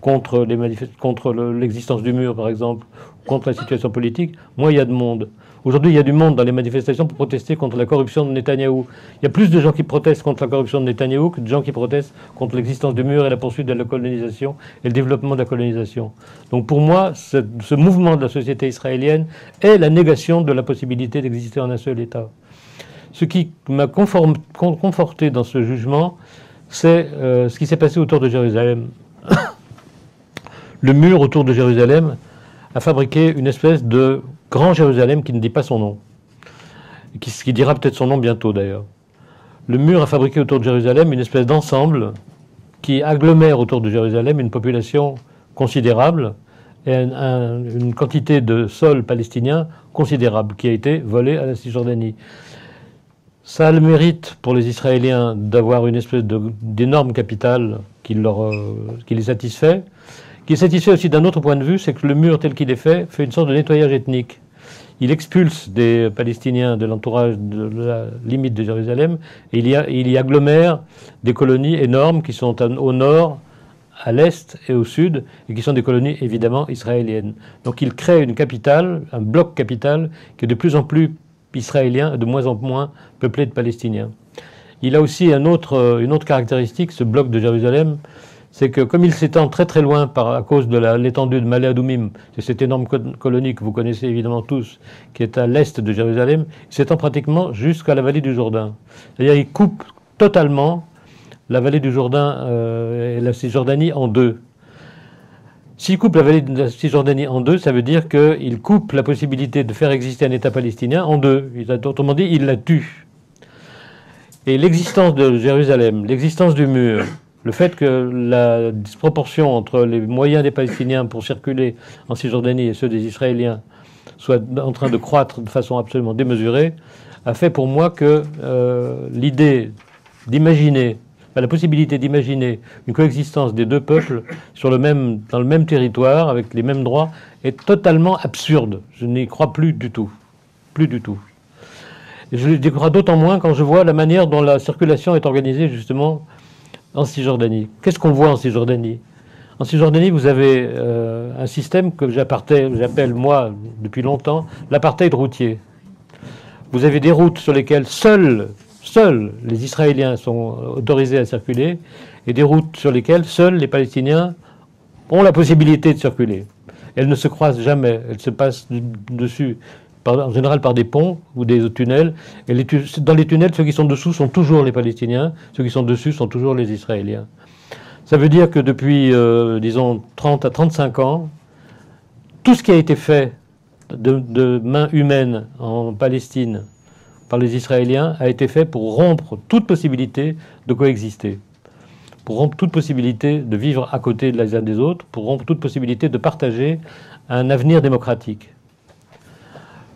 contre l'existence du mur, par exemple, contre la situation politique, moins il y a de monde. Aujourd'hui, il y a du monde dans les manifestations pour protester contre la corruption de Netanyahou. Il y a plus de gens qui protestent contre la corruption de Netanyahou que de gens qui protestent contre l'existence du mur et la poursuite de la colonisation et le développement de la colonisation. Donc pour moi, ce mouvement de la société israélienne est la négation de la possibilité d'exister en un seul État. Ce qui m'a conforté dans ce jugement, c'est ce qui s'est passé autour de Jérusalem. Le mur autour de Jérusalem a fabriqué une espèce de grand Jérusalem qui ne dit pas son nom, qui dira peut-être son nom bientôt d'ailleurs. Le mur a fabriqué autour de Jérusalem une espèce d'ensemble qui agglomère autour de Jérusalem une population considérable et une quantité de sol palestinien considérable qui a été volée à la Cisjordanie. Ça a le mérite pour les Israéliens d'avoir une espèce d'énorme capitale qui les satisfait, qui est satisfait aussi d'un autre point de vue, c'est que le mur tel qu'il est fait une sorte de nettoyage ethnique. Il expulse des Palestiniens de l'entourage de la limite de Jérusalem et il y agglomère des colonies énormes qui sont au nord, à l'est et au sud, et qui sont des colonies évidemment israéliennes. Donc il crée une capitale, un bloc capital qui est de plus en plus israélien et de moins en moins peuplé de Palestiniens. Il a aussi une autre caractéristique, ce bloc de Jérusalem, c'est que comme il s'étend très très loin à cause de l'étendue de Malé Adoumim, c'est cette énorme colonie que vous connaissez évidemment tous, qui est à l'est de Jérusalem, il s'étend pratiquement jusqu'à la vallée du Jourdain. C'est-à-dire il coupe totalement la vallée du Jourdain et la Cisjordanie en deux. S'il coupe la vallée de la Cisjordanie en deux, ça veut dire qu'il coupe la possibilité de faire exister un État palestinien en deux. Autrement dit, il la tue. Et l'existence de Jérusalem, l'existence du mur, le fait que la disproportion entre les moyens des Palestiniens pour circuler en Cisjordanie et ceux des Israéliens soit en train de croître de façon absolument démesurée, a fait pour moi que l'idée d'imaginer, la possibilité d'imaginer une coexistence des deux peuples dans le même territoire, avec les mêmes droits, est totalement absurde. Je n'y crois plus du tout. Plus du tout. Et je n'y crois d'autant moins quand je vois la manière dont la circulation est organisée justement en Cisjordanie. Qu'est-ce qu'on voit en Cisjordanie? En Cisjordanie, vous avez un système que j'appelle, moi, depuis longtemps, l'apartheid routier. Vous avez des routes sur lesquelles seuls les Israéliens sont autorisés à circuler et des routes sur lesquelles seuls les Palestiniens ont la possibilité de circuler. Elles ne se croisent jamais, elles se passent dessus, en général par des ponts ou des tunnels. Et dans les tunnels, ceux qui sont dessous sont toujours les Palestiniens, ceux qui sont dessus sont toujours les Israéliens. Ça veut dire que depuis, disons, 30 à 35 ans, tout ce qui a été fait de main humaine en Palestine par les Israéliens a été fait pour rompre toute possibilité de coexister, pour rompre toute possibilité de vivre à côté les uns des autres, pour rompre toute possibilité de partager un avenir démocratique.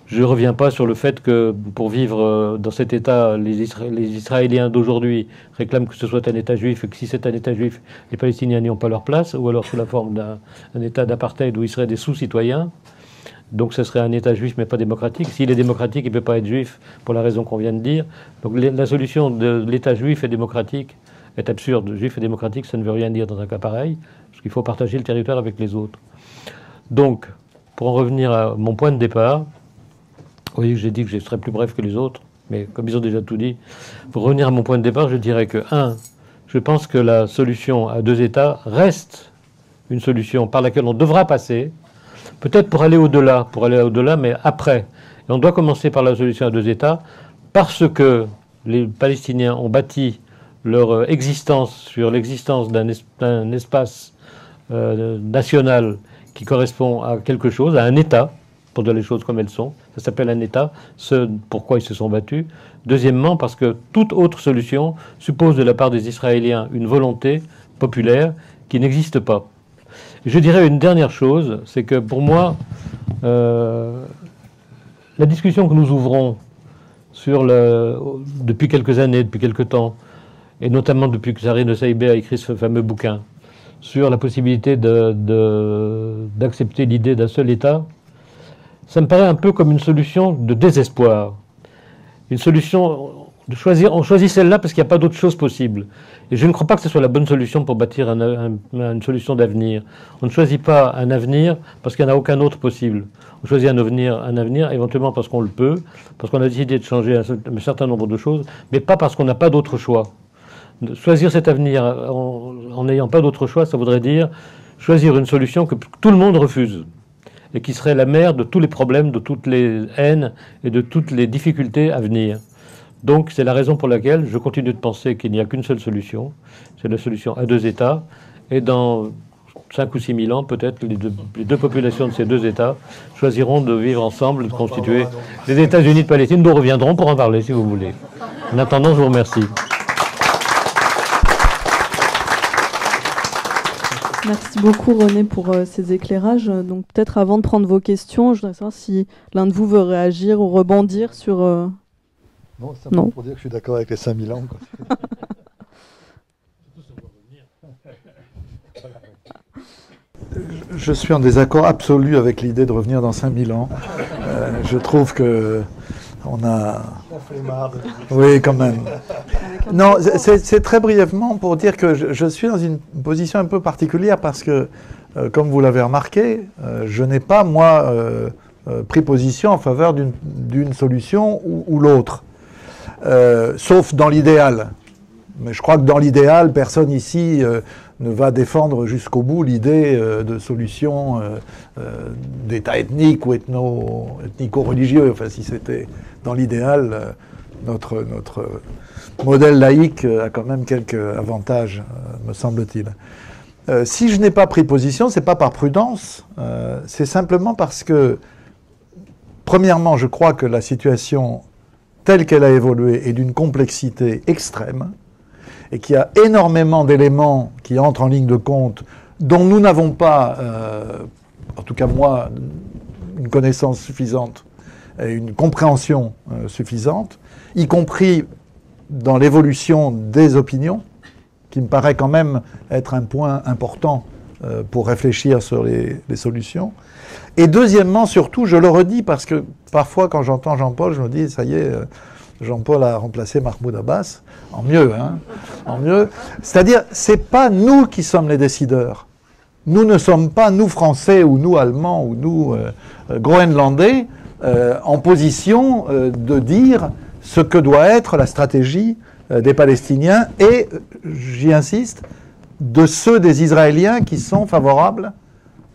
Je ne reviens pas sur le fait que pour vivre dans cet État, les Israéliens d'aujourd'hui réclament que ce soit un État juif et que si c'est un État juif, les Palestiniens n'y ont pas leur place, ou alors sous la forme d'un État d'apartheid où ils seraient des sous-citoyens. Donc ce serait un État juif mais pas démocratique. S'il est démocratique, il ne peut pas être juif pour la raison qu'on vient de dire. Donc la solution de l'État juif et démocratique est absurde. Juif et démocratique, ça ne veut rien dire dans un cas pareil, parce qu'il faut partager le territoire avec les autres. Donc, pour en revenir à mon point de départ, oui, j'ai dit que je serais plus bref que les autres, mais comme ils ont déjà tout dit, pour revenir à mon point de départ, je dirais que, je pense que la solution à deux États reste une solution par laquelle on devra passer, peut-être pour aller au-delà, mais après. Et on doit commencer par la solution à deux États, parce que les Palestiniens ont bâti leur existence sur l'existence d'un espace national qui correspond à quelque chose, à un État, pour dire les choses comme elles sont. Ça s'appelle un État, ce pourquoi ils se sont battus. Deuxièmement, parce que toute autre solution suppose de la part des Israéliens une volonté populaire qui n'existe pas. Je dirais une dernière chose, c'est que pour moi, la discussion que nous ouvrons depuis quelques années, depuis quelques temps, et notamment depuis que Zarin Saïbé a écrit ce fameux bouquin, sur la possibilité d'accepter l'idée d'un seul État, ça me paraît un peu comme une solution de désespoir. Une solution de choisir, on choisit celle-là parce qu'il n'y a pas d'autre chose possible. Et je ne crois pas que ce soit la bonne solution pour bâtir une solution d'avenir. On ne choisit pas un avenir parce qu'il n'y en a aucun autre possible. On choisit un avenir éventuellement parce qu'on le peut, parce qu'on a décidé de changer un certain nombre de choses, mais pas parce qu'on n'a pas d'autre choix. Choisir cet avenir en n'ayant pas d'autre choix, ça voudrait dire choisir une solution que tout le monde refuse, et qui serait la mère de tous les problèmes, de toutes les haines et de toutes les difficultés à venir. Donc c'est la raison pour laquelle je continue de penser qu'il n'y a qu'une seule solution, c'est la solution à deux États, et dans 5 ou 6 000 ans, peut-être, les deux populations de ces deux États choisiront de vivre ensemble, de constituer les États-Unis de Palestine. Nous reviendrons pour en parler, si vous voulez. En attendant, je vous remercie. Merci beaucoup René pour ces éclairages. Donc peut-être avant de prendre vos questions, je voudrais savoir si l'un de vous veut réagir ou rebondir sur... Non, simplement pour dire que je suis d'accord avec les 5000 ans. Quoi. Je suis en désaccord absolu avec l'idée de revenir dans 5000 ans. Je trouve que on a... Oui, quand même. Non, c'est très brièvement pour dire que je suis dans une position un peu particulière parce que, comme vous l'avez remarqué, je n'ai pas, moi, pris position en faveur d'une solution ou l'autre. Sauf dans l'idéal. Mais je crois que dans l'idéal, personne ici ne va défendre jusqu'au bout l'idée de solution d'État ethnique ou ethnico-religieux. Enfin, si c'était dans l'idéal, notre modèle laïque a quand même quelques avantages, me semble-t-il. Si je n'ai pas pris position, c'est pas par prudence, c'est simplement parce que, premièrement, je crois que la situation telle qu'elle a évolué est d'une complexité extrême et qu'il y a énormément d'éléments qui entrent en ligne de compte dont nous n'avons pas, en tout cas moi, une connaissance suffisante et une compréhension suffisante, y compris dans l'évolution des opinions, qui me paraît quand même être un point important pour réfléchir sur les solutions. Et deuxièmement, surtout, je le redis parce que parfois quand j'entends Jean-Paul, je me dis, ça y est, Jean-Paul a remplacé Mahmoud Abbas, en mieux, hein, en mieux. C'est-à-dire, c'est pas nous qui sommes les décideurs. Nous ne sommes pas, nous Français, ou nous Allemands, ou nous Groenlandais, en position de dire ce que doit être la stratégie des Palestiniens et, j'y insiste, de ceux des Israéliens qui sont favorables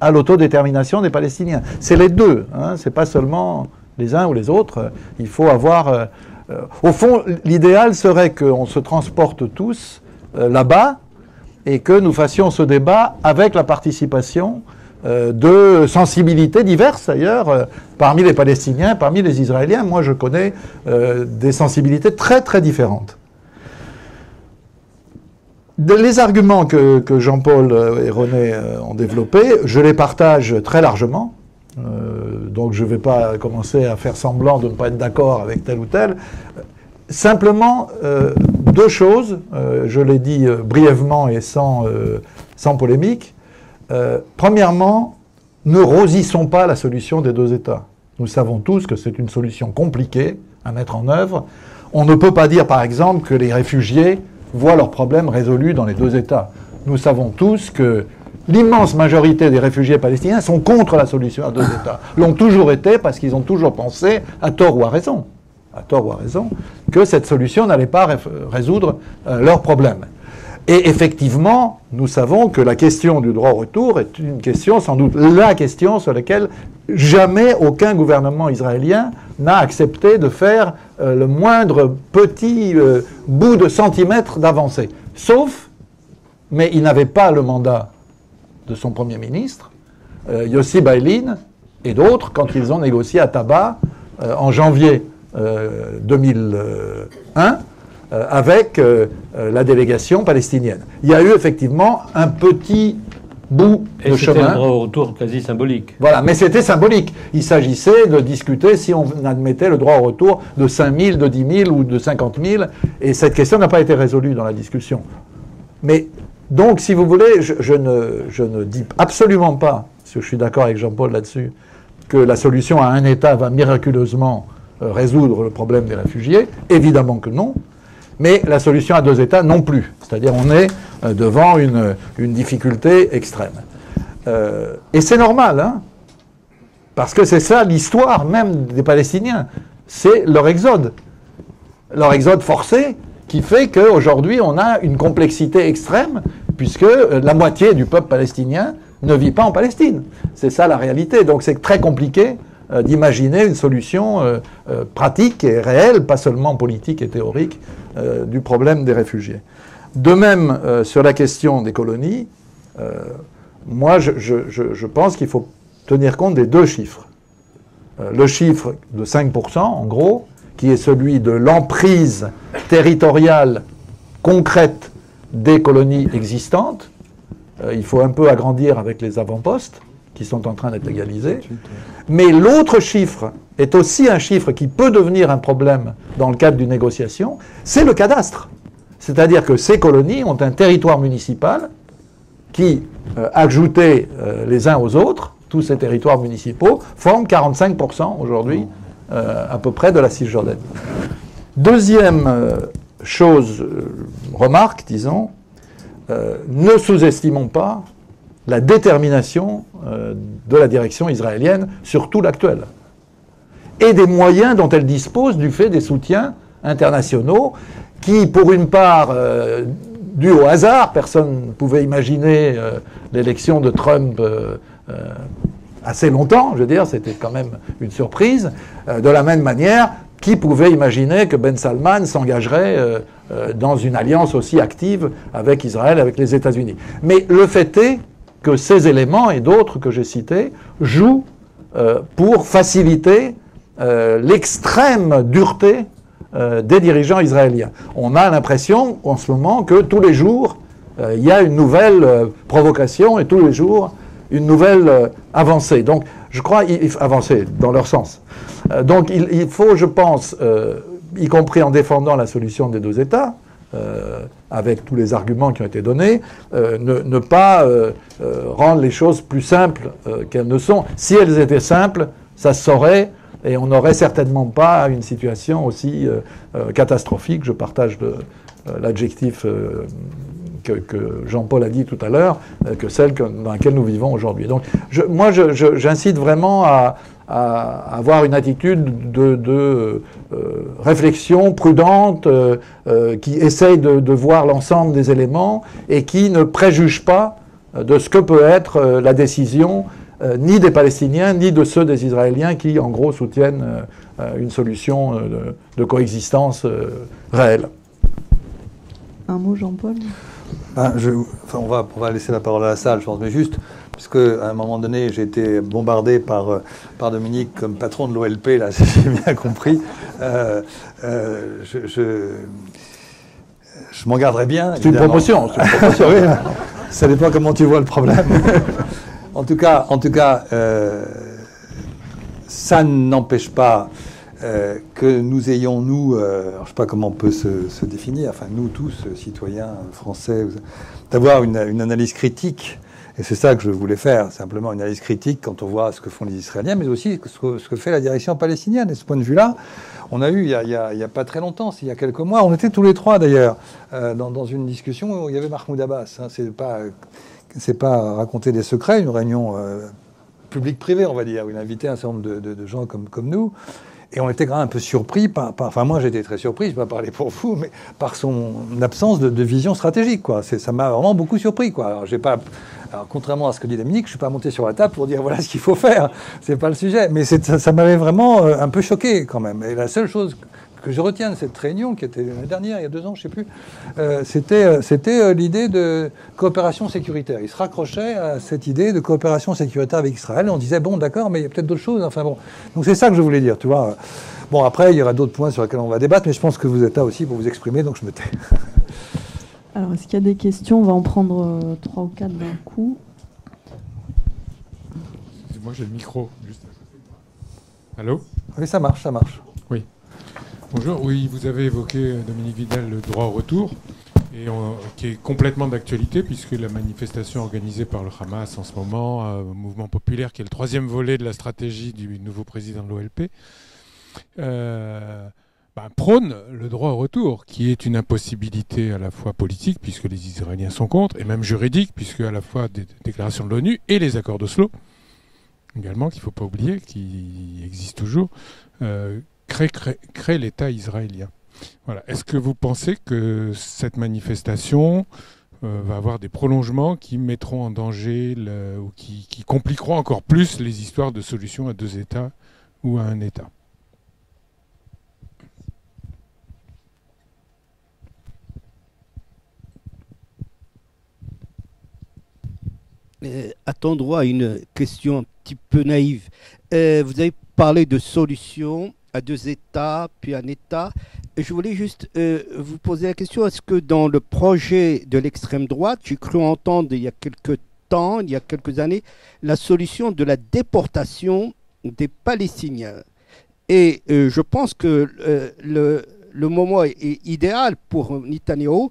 à l'autodétermination des Palestiniens. C'est les deux, hein, c'est pas seulement les uns ou les autres. Il faut avoir... au fond, l'idéal serait qu'on se transporte tous là-bas et que nous fassions ce débat avec la participation de sensibilités diverses d'ailleurs, parmi les Palestiniens, parmi les Israéliens. Moi, je connais des sensibilités très très différentes. Les arguments que Jean-Paul et René ont développés, je les partage très largement. Donc je ne vais pas commencer à faire semblant de ne pas être d'accord avec tel ou tel. Simplement, deux choses, je l'ai dit brièvement et sans polémique. Premièrement, ne rosissons pas la solution des deux États. Nous savons tous que c'est une solution compliquée à mettre en œuvre. On ne peut pas dire, par exemple, que les réfugiés voient leurs problèmes résolus dans les deux États. Nous savons tous que l'immense majorité des réfugiés palestiniens sont contre la solution à deux États. L'ont toujours été parce qu'ils ont toujours pensé, à tort ou à raison, que cette solution n'allait pas résoudre leurs problèmes. Et effectivement, nous savons que la question du droit au retour est une question, sans doute la question sur laquelle jamais aucun gouvernement israélien n'a accepté de faire le moindre petit bout de centimètre d'avancée. Sauf, mais il n'avait pas le mandat de son Premier ministre, Yossi Beilin et d'autres, quand ils ont négocié à Taba en janvier 2001, avec la délégation palestinienne. Il y a eu effectivement un petit bout de chemin. C'était un droit au retour quasi symbolique. Voilà, mais c'était symbolique. Il s'agissait de discuter si on admettait le droit au retour de 5 000, de 10 000 ou de 50 000, et cette question n'a pas été résolue dans la discussion. Mais donc, si vous voulez, je ne dis absolument pas, parce que je suis d'accord avec Jean-Paul là-dessus, que la solution à un État va miraculeusement résoudre le problème des réfugiés. Évidemment que non. Mais la solution à deux États non plus. C'est-à-dire on est devant une difficulté extrême. Et c'est normal, hein, parce que c'est ça l'histoire même des Palestiniens. C'est leur exode forcé, qui fait qu'aujourd'hui on a une complexité extrême, puisque la moitié du peuple palestinien ne vit pas en Palestine. C'est ça la réalité. Donc c'est très compliqué d'imaginer une solution pratique et réelle, pas seulement politique et théorique, du problème des réfugiés. De même, sur la question des colonies, moi je pense qu'il faut tenir compte des deux chiffres. Le chiffre de 5%, en gros, qui est celui de l'emprise territoriale concrète des colonies existantes. Il faut un peu agrandir avec les avant-postes, qui sont en train d'être légalisés. Mais l'autre chiffre est aussi un chiffre qui peut devenir un problème dans le cadre d'une négociation, c'est le cadastre. C'est-à-dire que ces colonies ont un territoire municipal qui, ajoutés les uns aux autres, tous ces territoires municipaux, forment 45% aujourd'hui, à peu près, de la Cisjordanie. Deuxième remarque, disons, ne sous-estimons pas la détermination de la direction israélienne, surtout l'actuelle, et des moyens dont elle dispose du fait des soutiens internationaux qui, pour une part, dû au hasard, personne ne pouvait imaginer l'élection de Trump assez longtemps, je veux dire, c'était quand même une surprise, de la même manière, qui pouvait imaginer que Ben Salman s'engagerait dans une alliance aussi active avec Israël, avec les États-Unis. Mais le fait est que ces éléments et d'autres que j'ai cités jouent pour faciliter l'extrême dureté des dirigeants israéliens. On a l'impression en ce moment que tous les jours, il y a une nouvelle provocation et tous les jours, une nouvelle avancée. Donc, je crois, avancer dans leur sens. Donc, il faut, je pense, y compris en défendant la solution des deux États, avec tous les arguments qui ont été donnés, ne pas rendre les choses plus simples qu'elles ne sont. Si elles étaient simples, ça se saurait et on n'aurait certainement pas une situation aussi catastrophique. Je partage l'adjectif que Jean-Paul a dit tout à l'heure, que celle dans laquelle nous vivons aujourd'hui. Donc, moi, j'incite vraiment à avoir une attitude de réflexion prudente, qui essaye de voir l'ensemble des éléments et qui ne préjuge pas de ce que peut être la décision ni des Palestiniens, ni de ceux des Israéliens qui, en gros, soutiennent une solution de coexistence réelle. Un mot, Jean-Paul ? On va laisser la parole à la salle, je pense, mais juste, puisque à un moment donné, j'ai été bombardé par Dominique comme patron de l'OLP, là, si j'ai bien compris. Je m'en garderai bien. C'est une promotion. Oui, ça dépend comment tu vois le problème. En tout cas, ça n'empêche pas que nous ayons, alors je ne sais pas comment on peut se définir, enfin nous tous, citoyens français, d'avoir une analyse critique. Et c'est ça que je voulais faire, simplement une analyse critique quand on voit ce que font les Israéliens, mais aussi ce que fait la direction palestinienne. Et de ce point de vue-là, on a eu, il y a pas très longtemps, il y a quelques mois, on était tous les trois d'ailleurs, dans une discussion où il y avait Mahmoud Abbas. Hein, c'est pas raconter des secrets, une réunion publique-privée, on va dire, où il a invité un certain nombre de gens comme nous. Et on était quand même un peu surpris, enfin moi j'étais très surpris, je ne vais pas parler pour vous, mais par son absence de vision stratégique, quoi. Ça m'a vraiment beaucoup surpris, quoi. Alors, contrairement à ce que dit Dominique, je ne suis pas monté sur la table pour dire voilà ce qu'il faut faire, c'est pas le sujet. Mais ça m'avait vraiment un peu choqué quand même. Et la seule chose que je retiens de cette réunion, qui était l'année dernière, il y a 2 ans, je ne sais plus, c'était l'idée de coopération sécuritaire. Il se raccrochait à cette idée de coopération sécuritaire avec Israël. Et on disait, bon, d'accord, mais il y a peut-être d'autres choses. Enfin bon, donc c'est ça que je voulais dire, tu vois. Bon, après, il y aura d'autres points sur lesquels on va débattre, mais je pense que vous êtes là aussi pour vous exprimer, donc je me tais. Alors, est-ce qu'il y a des questions? On va en prendre 3 ou 4 d'un coup. Moi, j'ai le micro. Juste. Allô? Oui, ça marche, ça marche. Oui. Bonjour. Oui, vous avez évoqué, Dominique Vidal, le droit au retour, qui est complètement d'actualité, puisque la manifestation organisée par le Hamas en ce moment, mouvement populaire, qui est le 3e volet de la stratégie du nouveau président de l'OLP, prône le droit au retour, qui est une impossibilité à la fois politique, puisque les Israéliens sont contre, et même juridique, puisque à la fois des déclarations de l'ONU et les accords d'Oslo, également, qu'il ne faut pas oublier, qui existent toujours, crée l'État israélien. Voilà. Est-ce que vous pensez que cette manifestation va avoir des prolongements qui mettront en danger ou qui compliqueront encore plus les histoires de solutions à 2 États ou à un État? A-t-on droit à une question un petit peu naïve? Vous avez parlé de solutions à 2 États, puis un État. Je voulais juste vous poser la question, est-ce que dans le projet de l'extrême droite, j'ai cru entendre il y a quelques années, la solution de la déportation des Palestiniens? Et je pense que le moment est idéal pour Netanyahou,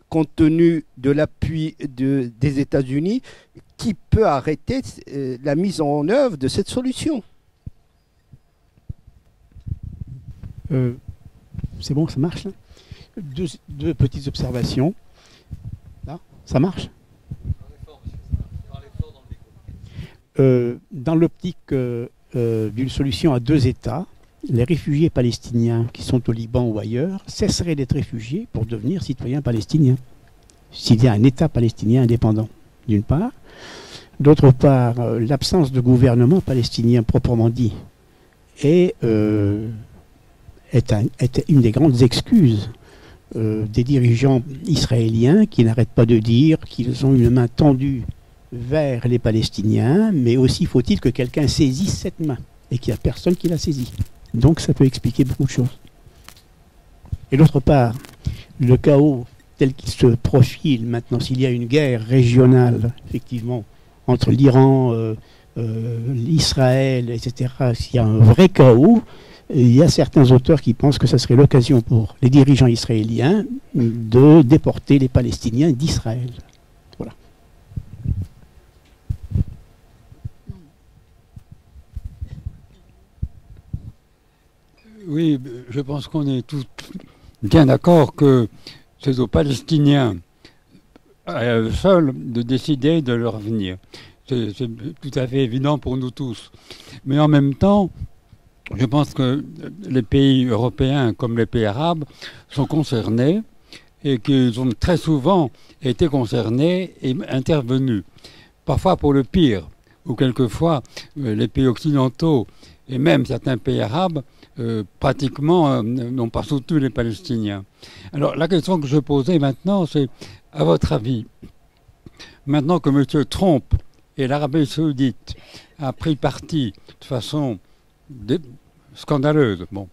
compte tenu de l'appui des États-Unis, qui peut arrêter la mise en œuvre de cette solution. C'est bon, ça marche là. Deux petites observations. Là, ça marche. Dans l'optique d'une solution à 2 États, les réfugiés palestiniens qui sont au Liban ou ailleurs cesseraient d'être réfugiés pour devenir citoyens palestiniens, s'il y a un État palestinien indépendant, d'une part. D'autre part, l'absence de gouvernement palestinien proprement dit est une des grandes excuses des dirigeants israéliens qui n'arrêtent pas de dire qu'ils ont une main tendue vers les Palestiniens, mais aussi faut-il que quelqu'un saisisse cette main, et qu'il n'y a personne qui la saisit. Donc ça peut expliquer beaucoup de choses. Et d'autre part, le chaos tel qu'il se profile maintenant, s'il y a une guerre régionale, effectivement, entre l'Iran, l'Israël, etc., s'il y a un vrai chaos, il y a certains auteurs qui pensent que ça serait l'occasion pour les dirigeants israéliens de déporter les Palestiniens d'Israël. Voilà. Oui, je pense qu'on est tous bien d'accord que c'est aux Palestiniens seuls de décider de leur avenir. C'est tout à fait évident pour nous tous. Mais en même temps, je pense que les pays européens comme les pays arabes sont concernés et qu'ils ont très souvent été concernés et intervenus. Parfois pour le pire, ou quelquefois les pays occidentaux et même certains pays arabes pratiquement n'ont pas soutenu les Palestiniens. Alors la question que je posais maintenant, c'est À votre avis, maintenant que M. Trump et l'Arabie Saoudite a pris parti de façon scandaleuse, bon,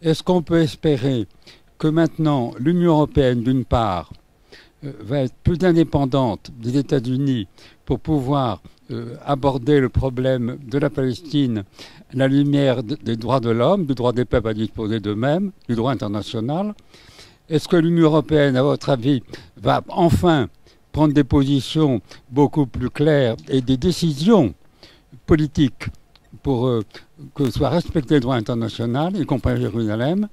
est-ce qu'on peut espérer que maintenant l'Union européenne, d'une part, va être plus indépendante des États-Unis pour pouvoir aborder le problème de la Palestine à la lumière des droits de l'homme, du droit des peuples à disposer d'eux-mêmes, du droit international? Est-ce que l'Union européenne, à votre avis, va enfin prendre des positions beaucoup plus claires et des décisions politiques pour que soit respecté le droit international, y compris à Jérusalem?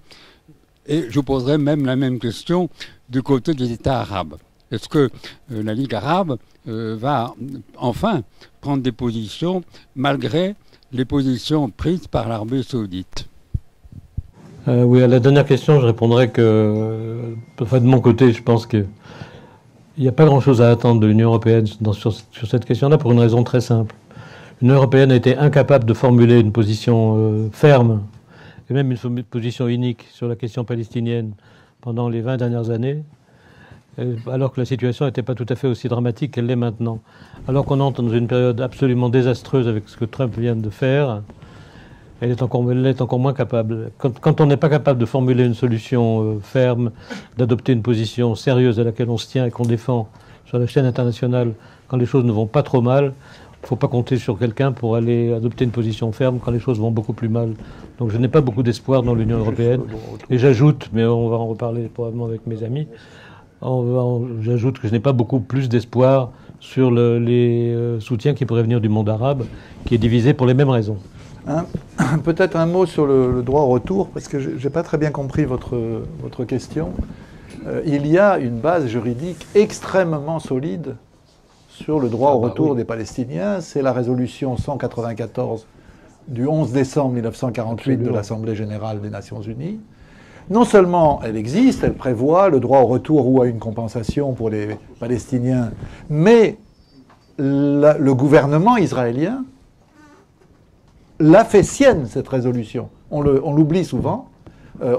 Et je poserai même la même question du côté des États arabes. Est-ce que la Ligue arabe va enfin prendre des positions malgré les positions prises par l'Arabie saoudite? Oui, à la dernière question, je répondrai que, enfin, de mon côté, je pense qu'il n'y a pas grand-chose à attendre de l'Union européenne sur cette question-là, pour une raison très simple. L'Union européenne a été incapable de formuler une position ferme, et même une position unique sur la question palestinienne pendant les 20 dernières années, alors que la situation n'était pas tout à fait aussi dramatique qu'elle l'est maintenant. Alors qu'on entre dans une période absolument désastreuse avec ce que Trump vient de faire, elle est encore moins capable. Quand on n'est pas capable de formuler une solution ferme, d'adopter une position sérieuse à laquelle on se tient et qu'on défend sur la chaîne internationale, quand les choses ne vont pas trop mal, il ne faut pas compter sur quelqu'un pour aller adopter une position ferme quand les choses vont beaucoup plus mal. Donc je n'ai pas beaucoup d'espoir dans l'Union européenne. Et j'ajoute, mais on va en reparler probablement avec mes amis, j'ajoute que je n'ai pas beaucoup plus d'espoir sur les soutiens qui pourraient venir du monde arabe, qui est divisé pour les mêmes raisons. Peut-être un mot sur le droit au retour, parce que je n'ai pas très bien compris votre question. Il y a une base juridique extrêmement solide sur le droit au retour des Palestiniens. C'est la résolution 194 du 11 décembre 1948 de l'Assemblée générale des Nations unies. Non seulement elle existe, elle prévoit le droit au retour ou à une compensation pour les Palestiniens, mais le gouvernement israélien l'a fait sienne, cette résolution. On l'oublie souvent.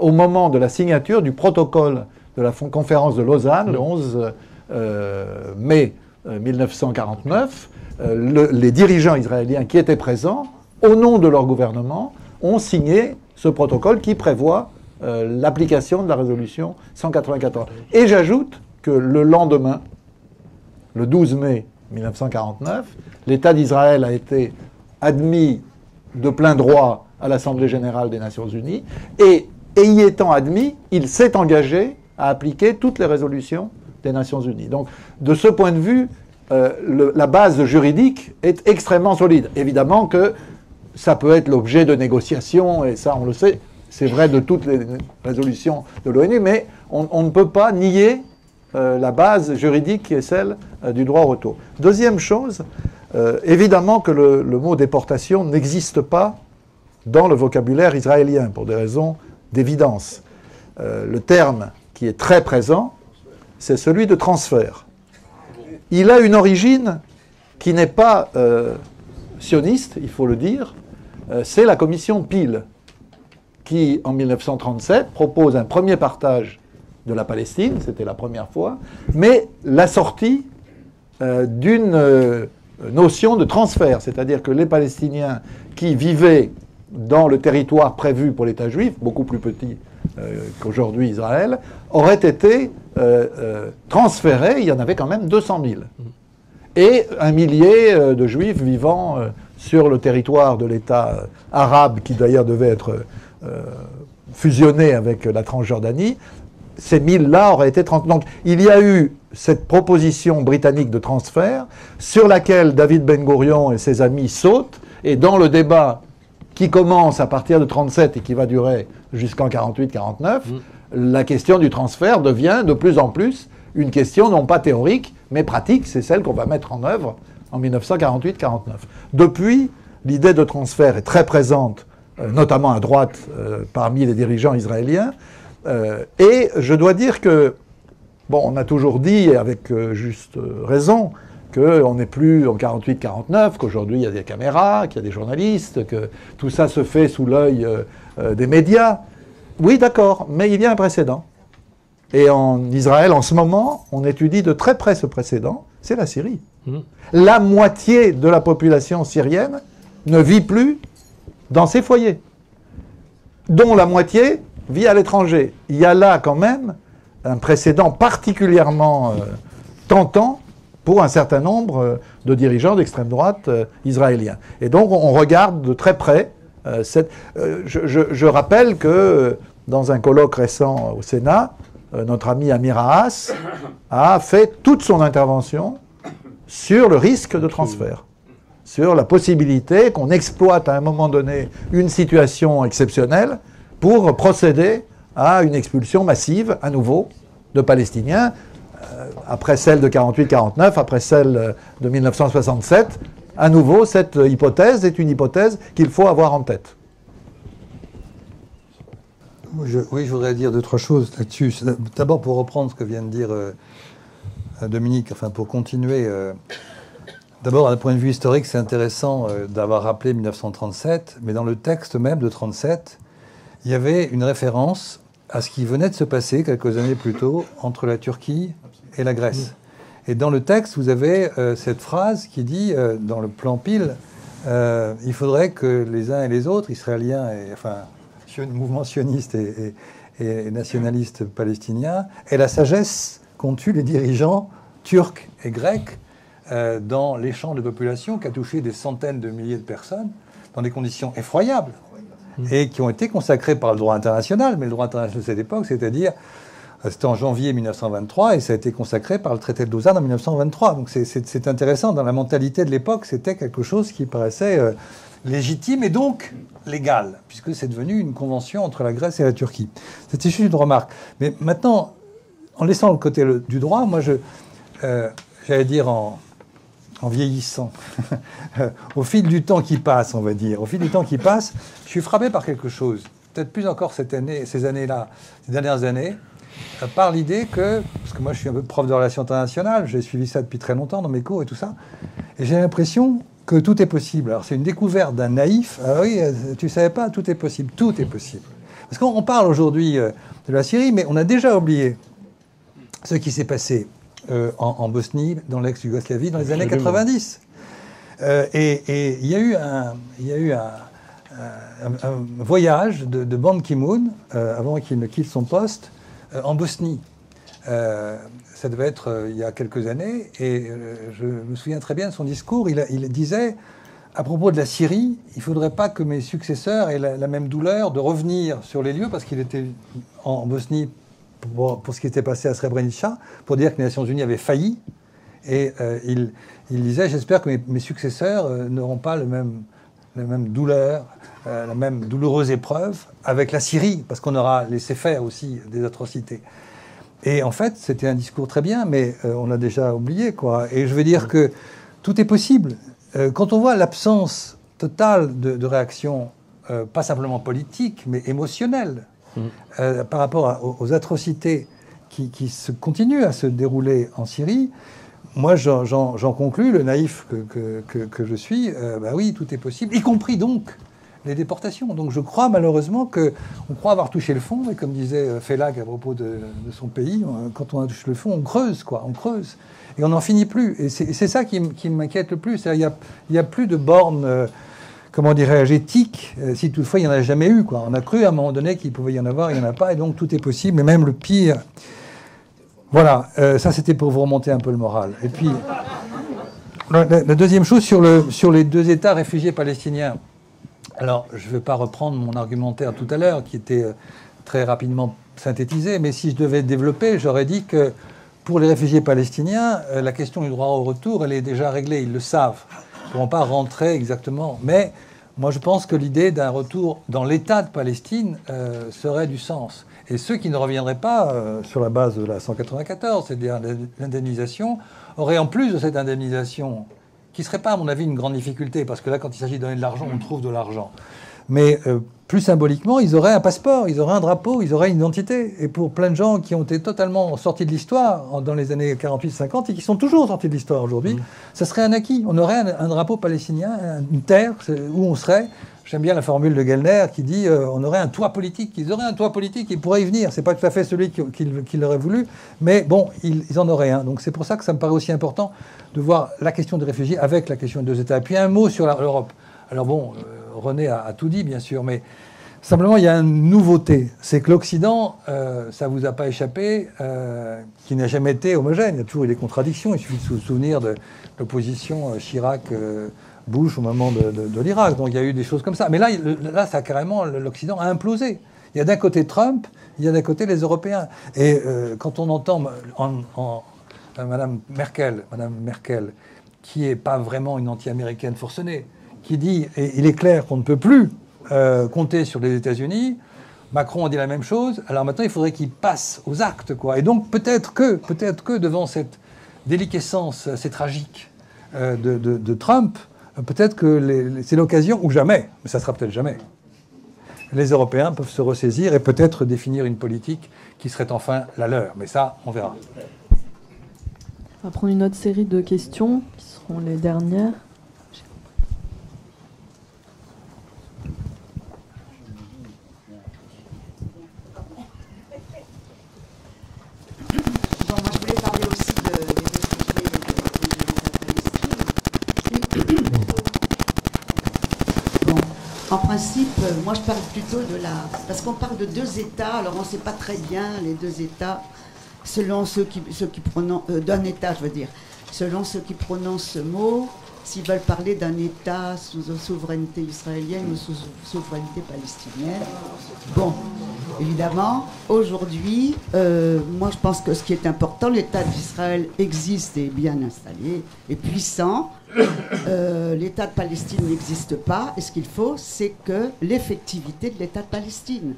Au moment de la signature du protocole de la conférence de Lausanne, le 11 mai 1949, les dirigeants israéliens qui étaient présents, au nom de leur gouvernement, ont signé ce protocole qui prévoit l'application de la résolution 194. Et j'ajoute que le lendemain, le 12 mai 1949, l'État d'Israël a été admis de plein droit à l'Assemblée générale des Nations unies, et y étant admis, il s'est engagé à appliquer toutes les résolutions des Nations unies. Donc, de ce point de vue, la base juridique est extrêmement solide. Évidemment que ça peut être l'objet de négociations, et ça, on le sait, c'est vrai de toutes les résolutions de l'ONU, mais on ne peut pas nier la base juridique qui est celle du droit au retour. Deuxième chose, évidemment que le mot déportation n'existe pas dans le vocabulaire israélien, pour des raisons d'évidence. Le terme qui est très présent, c'est celui de transfert. Il a une origine qui n'est pas sioniste, il faut le dire, c'est la commission Peel, qui, en 1937, propose un premier partage de la Palestine, c'était la première fois, mais l'assortie d'une notion de transfert, c'est-à-dire que les Palestiniens qui vivaient dans le territoire prévu pour l'État juif, beaucoup plus petit qu'aujourd'hui Israël, auraient été transférés, il y en avait quand même 200 000. Et 1 millier de juifs vivant sur le territoire de l'État arabe, qui d'ailleurs devait être fusionné avec la Transjordanie, ces 1000-là auraient été 30. Donc il y a eu cette proposition britannique de transfert sur laquelle David Ben Gourion et ses amis sautent, et dans le débat qui commence à partir de 1937 et qui va durer jusqu'en 48-49, la question du transfert devient de plus en plus une question non pas théorique, mais pratique. C'est celle qu'on va mettre en œuvre en 1948-49. Depuis, l'idée de transfert est très présente, notamment à droite, parmi les dirigeants israéliens. Et je dois dire que, bon, on a toujours dit, et avec juste raison, qu'on n'est plus en 48-49, qu'aujourd'hui il y a des caméras, qu'il y a des journalistes, que tout ça se fait sous l'œil des médias. Oui, d'accord, mais il y a un précédent. Et en Israël, en ce moment, on étudie de très près ce précédent, c'est la Syrie. La moitié de la population syrienne ne vit plus dans ses foyers, dont la moitié vit à l'étranger. Il y a là quand même un précédent particulièrement tentant pour un certain nombre de dirigeants d'extrême droite israéliens. Et donc on regarde de très près je rappelle que dans un colloque récent au Sénat, notre ami Amir Haas a fait toute son intervention sur le risque de transfert, sur la possibilité qu'on exploite à un moment donné une situation exceptionnelle pour procéder à une expulsion massive, à nouveau, de Palestiniens, après celle de 48-49, après celle de 1967. À nouveau, cette hypothèse est une hypothèse qu'il faut avoir en tête. Oui, je voudrais dire deux, trois choses là-dessus. D'abord, pour reprendre ce que vient de dire Dominique, enfin pour continuer. D'abord, d'un point de vue historique, c'est intéressant d'avoir rappelé 1937, mais dans le texte même de 1937, il y avait une référence à ce qui venait de se passer quelques années plus tôt entre la Turquie et la Grèce. Et dans le texte, vous avez cette phrase qui dit, dans le plan Peel, il faudrait que les uns et les autres, israéliens, et, enfin, mouvement sioniste et nationaliste palestinien, aient la sagesse qu'ont eu les dirigeants turcs et grecs dans l'échange de population qui a touché des centaines de milliers de personnes dans des conditions effroyables et qui ont été consacrées par le droit international. Mais le droit international de cette époque, c'est-à-dire, c'était en janvier 1923 et ça a été consacré par le traité de Lausanne en 1923. Donc c'est intéressant, dans la mentalité de l'époque, c'était quelque chose qui paraissait légitime et donc légal, puisque c'est devenu une convention entre la Grèce et la Turquie. C'était juste une remarque. Mais maintenant, en laissant le côté du droit, moi, j'allais dire en vieillissant, au fil du temps qui passe, on va dire, au fil du temps qui passe, je suis frappé par quelque chose, peut-être plus encore ces années-là, ces dernières années, par l'idée que, parce que moi je suis un peu prof de relations internationales, j'ai suivi ça depuis très longtemps dans mes cours et tout ça, et j'ai l'impression que tout est possible. Alors c'est une découverte d'un naïf, ah oui, tu savais pas, tout est possible, tout est possible. Parce qu'on parle aujourd'hui de la Syrie, mais on a déjà oublié ce qui s'est passé en Bosnie, dans l'ex-Yougoslavie, dans les années 90. Et il y a eu un voyage de Ban Ki-moon, avant qu'il ne quitte son poste, en Bosnie. Ça devait être il y a quelques années, et je me souviens très bien de son discours. Il disait, à propos de la Syrie, il ne faudrait pas que mes successeurs aient la même douleur de revenir sur les lieux, parce qu'il était en Bosnie pour ce qui était passé à Srebrenica, pour dire que les Nations Unies avaient failli. Et il disait, j'espère que mes successeurs n'auront pas la même douleur, la même douloureuse épreuve avec la Syrie, parce qu'on aura laissé faire aussi des atrocités. Et en fait, c'était un discours très bien, mais on l'a déjà oublié, quoi. Et je veux dire que tout est possible. Quand on voit l'absence totale de réaction, pas simplement politique, mais émotionnelle, par rapport aux atrocités qui se continuent à se dérouler en Syrie, moi, j'en conclus, le naïf que je suis, bah oui, tout est possible, y compris donc les déportations. Donc je crois malheureusement qu'on croit avoir touché le fond, et comme disait Félac à propos de son pays, quand on a touché le fond, on creuse, quoi, on creuse. Et on n'en finit plus. Et c'est ça qui m'inquiète le plus. Il n'y a plus de bornes, comment dirais-je, éthiques, si toutefois il n'y en a jamais eu, quoi. On a cru à un moment donné qu'il pouvait y en avoir, il n'y en a pas, et donc tout est possible, mais même le pire. Voilà, ça c'était pour vous remonter un peu le moral. Et puis, la deuxième chose sur les deux États réfugiés palestiniens. Alors, je ne vais pas reprendre mon argumentaire tout à l'heure, qui était très rapidement synthétisé, mais si je devais développer, j'aurais dit que pour les réfugiés palestiniens, la question du droit au retour, elle est déjà réglée, ils le savent. Ils ne pourront pas rentrer exactement. Mais moi, je pense que l'idée d'un retour dans l'État de Palestine serait du sens. Et ceux qui ne reviendraient pas sur la base de la 194, c'est-à-dire l'indemnisation, auraient en plus de cette indemnisation, qui ne serait pas, à mon avis, une grande difficulté, parce que là, quand il s'agit de donner de l'argent, on trouve de l'argent. Mais plus symboliquement, ils auraient un passeport, ils auraient un drapeau, ils auraient une identité. Et pour plein de gens qui ont été totalement sortis de l'histoire dans les années 48-50 et qui sont toujours sortis de l'histoire aujourd'hui, ça serait un acquis. On aurait un drapeau palestinien, une terre où on serait. J'aime bien la formule de Gellner qui dit on aurait un toit politique. Ils auraient un toit politique, ils pourraient y venir. C'est pas tout à fait celui qu'ils auraient voulu, mais bon, ils en auraient un. Donc c'est pour ça que ça me paraît aussi important de voir la question des réfugiés avec la question des deux États. Et puis un mot sur l'Europe. Alors bon, René a tout dit, bien sûr, mais simplement, il y a une nouveauté. C'est que l'Occident, ça ne vous a pas échappé, qui n'a jamais été homogène. Il y a toujours eu des contradictions. Il suffit de se souvenir de l'opposition Chirac-Bush au moment de l'Irak. Donc il y a eu des choses comme ça. Mais là ça a carrément, l'Occident a implosé. Il y a d'un côté Trump, il y a d'un côté les Européens. Et quand on entend Madame Merkel, qui n'est pas vraiment une anti-américaine forcenée, qui dit, et il est clair qu'on ne peut plus compter sur les États-Unis. Macron a dit la même chose. Alors maintenant, il faudrait qu'il passe aux actes, quoi. Et donc peut-être que devant cette déliquescence assez tragique de Trump, peut-être que c'est l'occasion, ou jamais, mais ça sera peut-être jamais, les Européens peuvent se ressaisir et peut-être définir une politique qui serait enfin la leur. Mais ça, on verra. On va prendre une autre série de questions qui seront les dernières. En principe, moi je parle plutôt de la... Parce qu'on parle de deux États, alors on ne sait pas très bien les deux États, selon ceux qui prononcent... d'un État, je veux dire. Selon ceux qui prononcent ce mot, s'ils veulent parler d'un État sous souveraineté israélienne ou sous souveraineté palestinienne. Bon, évidemment, aujourd'hui, moi je pense que ce qui est important, l'État d'Israël existe et est bien installé, est puissant. L'État de Palestine n'existe pas, et ce qu'il faut, c'est que l'effectivité de l'État de Palestine,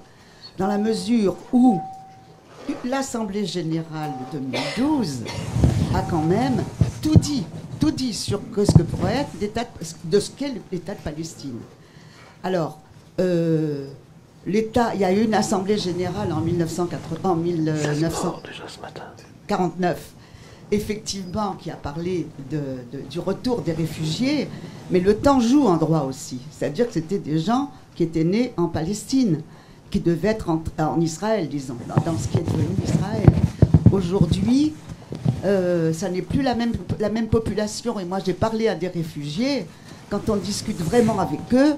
dans la mesure où l'Assemblée générale de 2012 a quand même tout dit sur ce que pourrait être de ce qu'est l'État de Palestine. Alors, l'État, il y a eu une Assemblée générale en 1949. Effectivement, qui a parlé du retour des réfugiés, mais le temps joue en droit aussi. C'est-à-dire que c'était des gens qui étaient nés en Palestine, qui devaient être en Israël, disons, dans ce qui est devenu Israël. Aujourd'hui, ça n'est plus la même population. Et moi, j'ai parlé à des réfugiés. Quand on discute vraiment avec eux,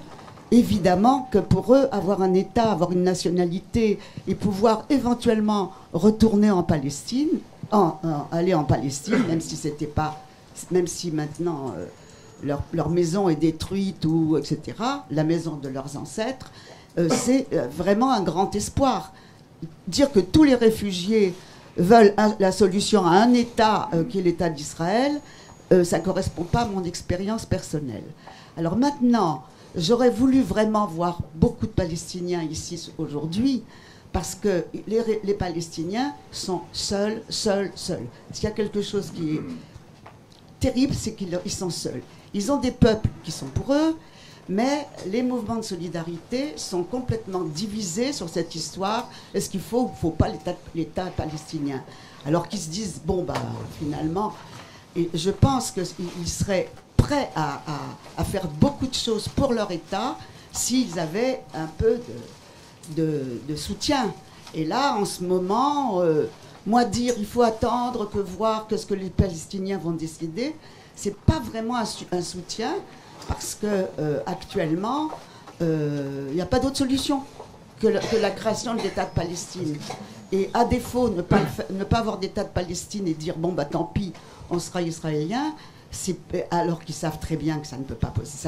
évidemment que pour eux, avoir un État, avoir une nationalité et pouvoir éventuellement retourner en Palestine, aller en Palestine, même si maintenant leur maison est détruite ou etc., la maison de leurs ancêtres, c'est vraiment un grand espoir. Dire que tous les réfugiés veulent la solution à un État qui est l'État d'Israël, ça ne correspond pas à mon expérience personnelle. Alors maintenant, j'aurais voulu vraiment voir beaucoup de Palestiniens ici aujourd'hui, parce que les Palestiniens sont seuls. S'il y a quelque chose qui est terrible, c'est qu'ils sont seuls. Ils ont des peuples qui sont pour eux, mais les mouvements de solidarité sont complètement divisés sur cette histoire. Est-ce qu'il faut ou faut pas l'État palestinien? Alors qu'ils se disent, bon, bah, finalement, et je pense qu'ils seraient prêts à faire beaucoup de choses pour leur État s'ils avaient un peu de soutien. Et là, en ce moment, moi dire il faut attendre voir ce que les Palestiniens vont décider, c'est pas vraiment un soutien, parce que actuellement, il n'y a pas d'autre solution que la création de l'État de Palestine. Et à défaut, ne pas avoir d'État de Palestine et dire bon bah tant pis, on sera israélien, alors qu'ils savent très bien que ça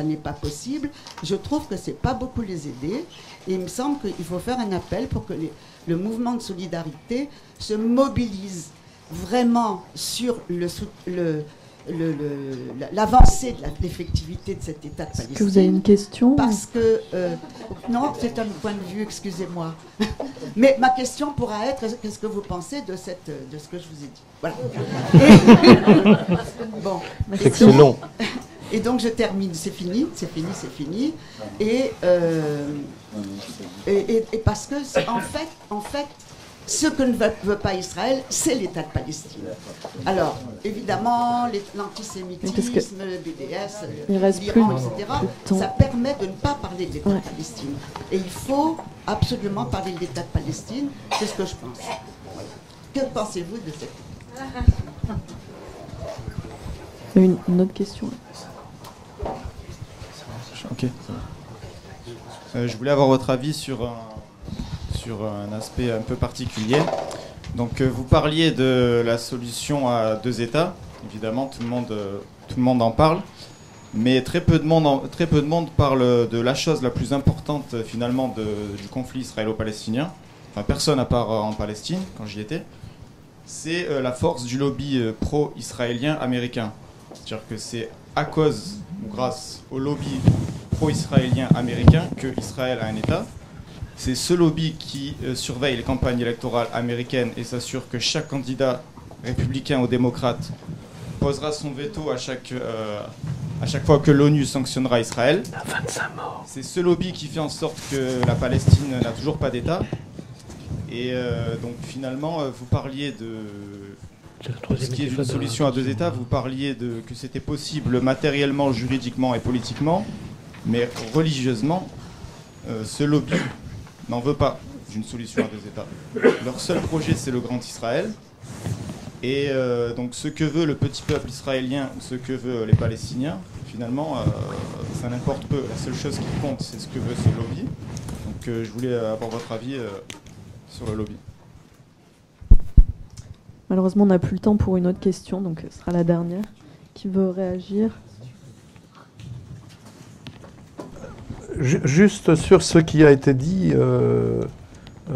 n'est pas possible, je trouve que c'est pas beaucoup les aider. Et il me semble qu'il faut faire un appel pour que le mouvement de solidarité se mobilise vraiment sur l'avancée de l'effectivité de cet État de Palestine. Est-ce que vous avez une question? Parce que... non, c'est un point de vue, excusez-moi. Mais ma question pourra être, qu'est-ce que vous pensez de ce que je vous ai dit? Voilà. Bon, c'est long. Et donc je termine, c'est fini, c'est fini, c'est fini. Et parce que, en fait, ce que ne veut pas Israël, c'est l'État de Palestine. Alors, évidemment, l'antisémitisme, le BDS, l'Iran, etc., ça permet de ne pas parler de l'État de Palestine. Et il faut absolument parler de l'État de Palestine, c'est ce que je pense. Que pensez-vous de cette... Une autre question. Ok. Je voulais avoir votre avis sur un aspect un peu particulier. Donc vous parliez de la solution à deux États. Évidemment, tout le monde en parle. Mais très peu de monde parle de la chose la plus importante finalement du conflit israélo-palestinien. Enfin, personne à part en Palestine, quand j'y étais. C'est la force du lobby pro-israélien américain. C'est-à-dire que c'est à cause ou grâce au lobby pro-israélien américain que Israël a un État. C'est ce lobby qui surveille les campagnes électorales américaines et s'assure que chaque candidat républicain ou démocrate posera son veto à chaque fois que l'ONU sanctionnera Israël. C'est ce lobby qui fait en sorte que la Palestine n'a toujours pas d'État. Et donc finalement, vous parliez de ce qui est une solution à deux États, vous parliez que c'était possible matériellement, juridiquement et politiquement, mais religieusement, ce lobby n'en veut pas d'une solution à deux États. Leur seul projet, c'est le Grand Israël. Et donc ce que veut le petit peuple israélien ou ce que veulent les Palestiniens, finalement, ça n'importe peu. La seule chose qui compte, c'est ce que veut ce lobby. Donc je voulais avoir votre avis sur le lobby. Malheureusement, on n'a plus le temps pour une autre question, donc ce sera la dernière. Qui veut réagir? Juste sur ce qui a été dit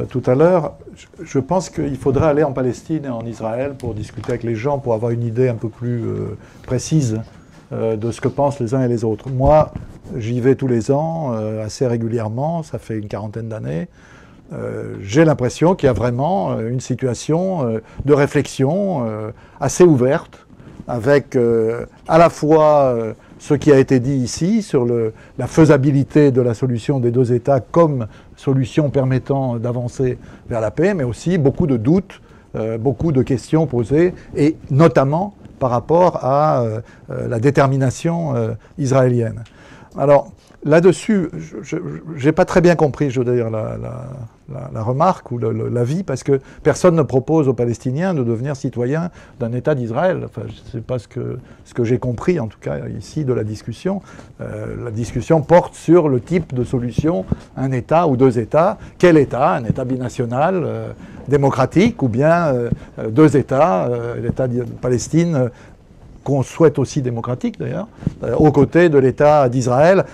tout à l'heure, je pense qu'il faudrait aller en Palestine et en Israël pour discuter avec les gens, pour avoir une idée un peu plus précise de ce que pensent les uns et les autres. Moi, j'y vais tous les ans, assez régulièrement, ça fait une quarantaine d'années. J'ai l'impression qu'il y a vraiment une situation de réflexion assez ouverte, avec à la fois ce qui a été dit ici sur la faisabilité de la solution des deux États comme solution permettant d'avancer vers la paix, mais aussi beaucoup de doutes, beaucoup de questions posées, et notamment par rapport à la détermination israélienne. Alors, là-dessus, je n'ai pas très bien compris, je veux dire, la remarque ou l'avis, parce que personne ne propose aux Palestiniens de devenir citoyens d'un État d'Israël. Enfin, je ne sais pas ce que j'ai compris, en tout cas, ici, de la discussion. La discussion porte sur le type de solution, un État ou deux États. Quel État? Un État binational, démocratique, ou bien deux États, l'État de Palestine, qu'on souhaite aussi démocratique d'ailleurs, aux côtés de l'État d'Israël.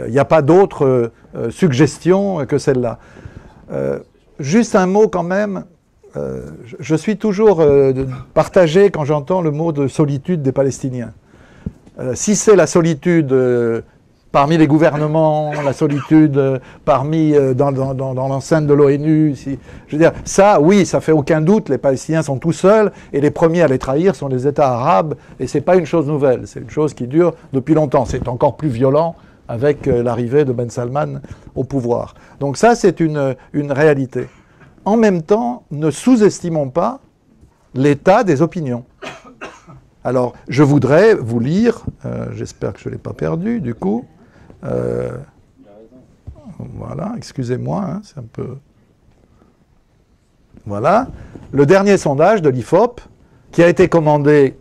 Il n'y a pas d'autre suggestion que celle-là. Juste un mot quand même, je suis toujours partagé quand j'entends le mot de solitude des Palestiniens. Si c'est la solitude parmi les gouvernements, la solitude parmi dans l'enceinte de l'ONU, je veux dire, ça, oui, ça fait aucun doute, les Palestiniens sont tout seuls, et les premiers à les trahir sont les États arabes, et c'est pas une chose nouvelle, c'est une chose qui dure depuis longtemps. C'est encore plus violent avec l'arrivée de Ben Salman au pouvoir. Donc ça, c'est une réalité. En même temps, ne sous-estimons pas l'état des opinions. Alors, je voudrais vous lire, j'espère que je ne l'ai pas perdu, du coup. Voilà, excusez-moi, hein, c'est un peu... Voilà, le dernier sondage de l'IFOP, qui a été commandé,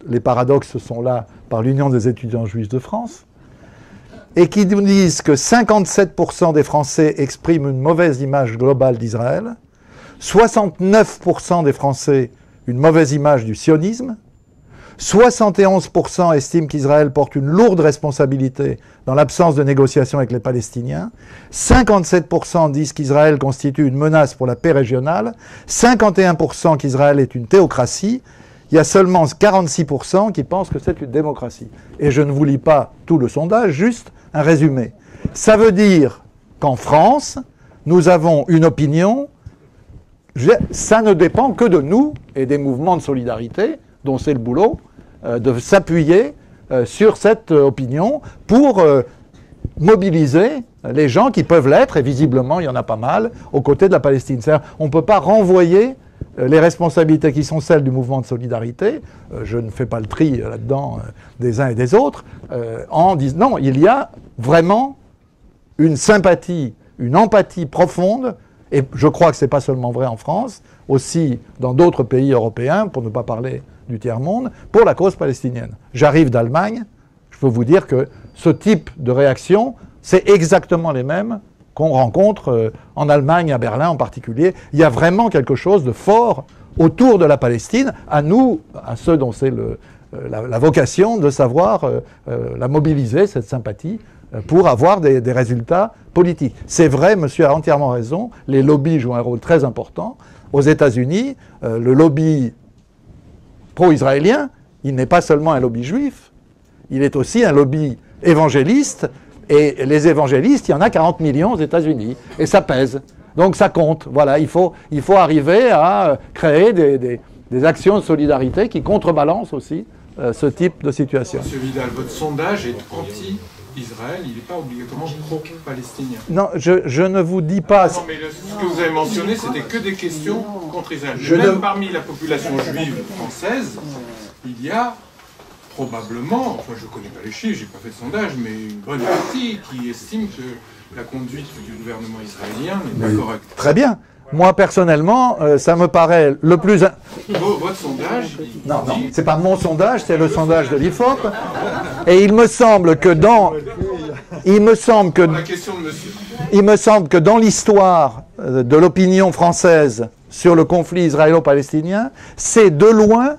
les paradoxes sont là, par l'Union des étudiants juifs de France, et qui nous disent que 57% des Français expriment une mauvaise image globale d'Israël, 69% des Français une mauvaise image du sionisme, 71% estiment qu'Israël porte une lourde responsabilité dans l'absence de négociations avec les Palestiniens, 57% disent qu'Israël constitue une menace pour la paix régionale, 51% qu'Israël est une théocratie, il y a seulement 46% qui pensent que c'est une démocratie. Et je ne vous lis pas tout le sondage, juste un résumé. Ça veut dire qu'en France, nous avons une opinion, ça ne dépend que de nous et des mouvements de solidarité, dont c'est le boulot, de s'appuyer sur cette opinion pour mobiliser les gens qui peuvent l'être, et visiblement il y en a pas mal, aux côtés de la Palestine. On ne peut pas renvoyer les responsabilités qui sont celles du mouvement de solidarité, je ne fais pas le tri là-dedans des uns et des autres, en disant non, il y a vraiment une sympathie, une empathie profonde, et je crois que ce n'est pas seulement vrai en France, aussi dans d'autres pays européens, pour ne pas parler du tiers-monde, pour la cause palestinienne. J'arrive d'Allemagne, je peux vous dire que ce type de réaction, c'est exactement les mêmes qu'on rencontre en Allemagne, à Berlin en particulier. Il y a vraiment quelque chose de fort autour de la Palestine, à nous, à ceux dont c'est la vocation de savoir la mobiliser, cette sympathie, pour avoir des résultats politiques. C'est vrai, monsieur a entièrement raison, les lobbies jouent un rôle très important. Aux États-Unis, le lobby pro-israélien, il n'est pas seulement un lobby juif, il est aussi un lobby évangéliste, et les évangélistes, il y en a 40 millions aux États-Unis, et ça pèse. Donc ça compte. Voilà, il faut arriver à créer des actions de solidarité qui contrebalancent aussi ce type de situation. Monsieur Vidal, votre sondage est anti-Israël, il n'est pas obligatoirement pro-palestinien. Non, je ne vous dis pas... Non, mais ce que vous avez mentionné, c'était que des questions contre Israël. Même parmi la population juive française, il y a probablement, enfin je ne connais pas les chiffres, je n'ai pas fait de sondage, mais une bonne partie qui estime que la conduite du gouvernement israélien n'est pas correcte. Très bien. Moi, personnellement, ça me paraît le plus... Votre sondage... Non, c'est pas mon sondage, c'est le sondage de l'IFOP. Et il me semble que dans... Il me semble que dans l'histoire de l'opinion française sur le conflit israélo-palestinien, c'est de loin,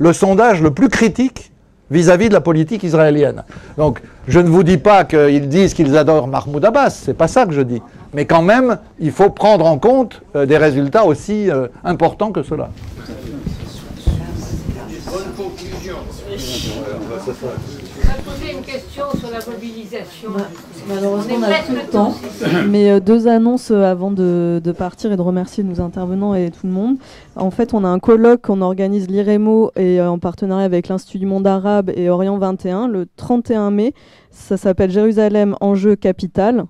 le sondage le plus critique vis-à-vis de la politique israélienne. Donc, je ne vous dis pas qu'ils disent qu'ils adorent Mahmoud Abbas, c'est pas ça que je dis. Mais quand même, il faut prendre en compte des résultats aussi importants que cela. Bonne conclusion. On va poser une question sur la mobilisation. Malheureusement, on a tout le temps. Mais deux annonces avant de partir et de remercier nos intervenants et tout le monde. En fait, on a un colloque qu'on organise l'IREMO et en partenariat avec l'Institut du monde arabe et Orient 21 le 31 mai. Ça s'appelle Jérusalem, enjeu capital.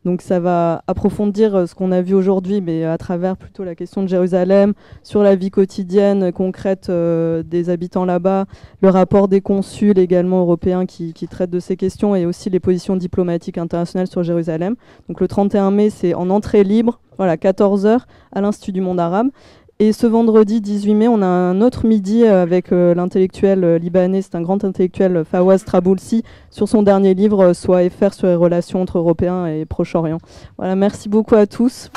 Donc ça va approfondir ce qu'on a vu aujourd'hui, mais à travers plutôt la question de Jérusalem, sur la vie quotidienne concrète des habitants là-bas, le rapport des consuls également européens qui traitent de ces questions, et aussi les positions diplomatiques internationales sur Jérusalem. Donc le 31 mai, c'est en entrée libre, voilà, 14h, à l'Institut du monde arabe. Et ce vendredi 18 mai, on a un autre midi avec l'intellectuel libanais, c'est un grand intellectuel, Fawaz Traboulsi, sur son dernier livre, Soit FR, sur les relations entre Européens et Proche-Orient. Voilà, merci beaucoup à tous.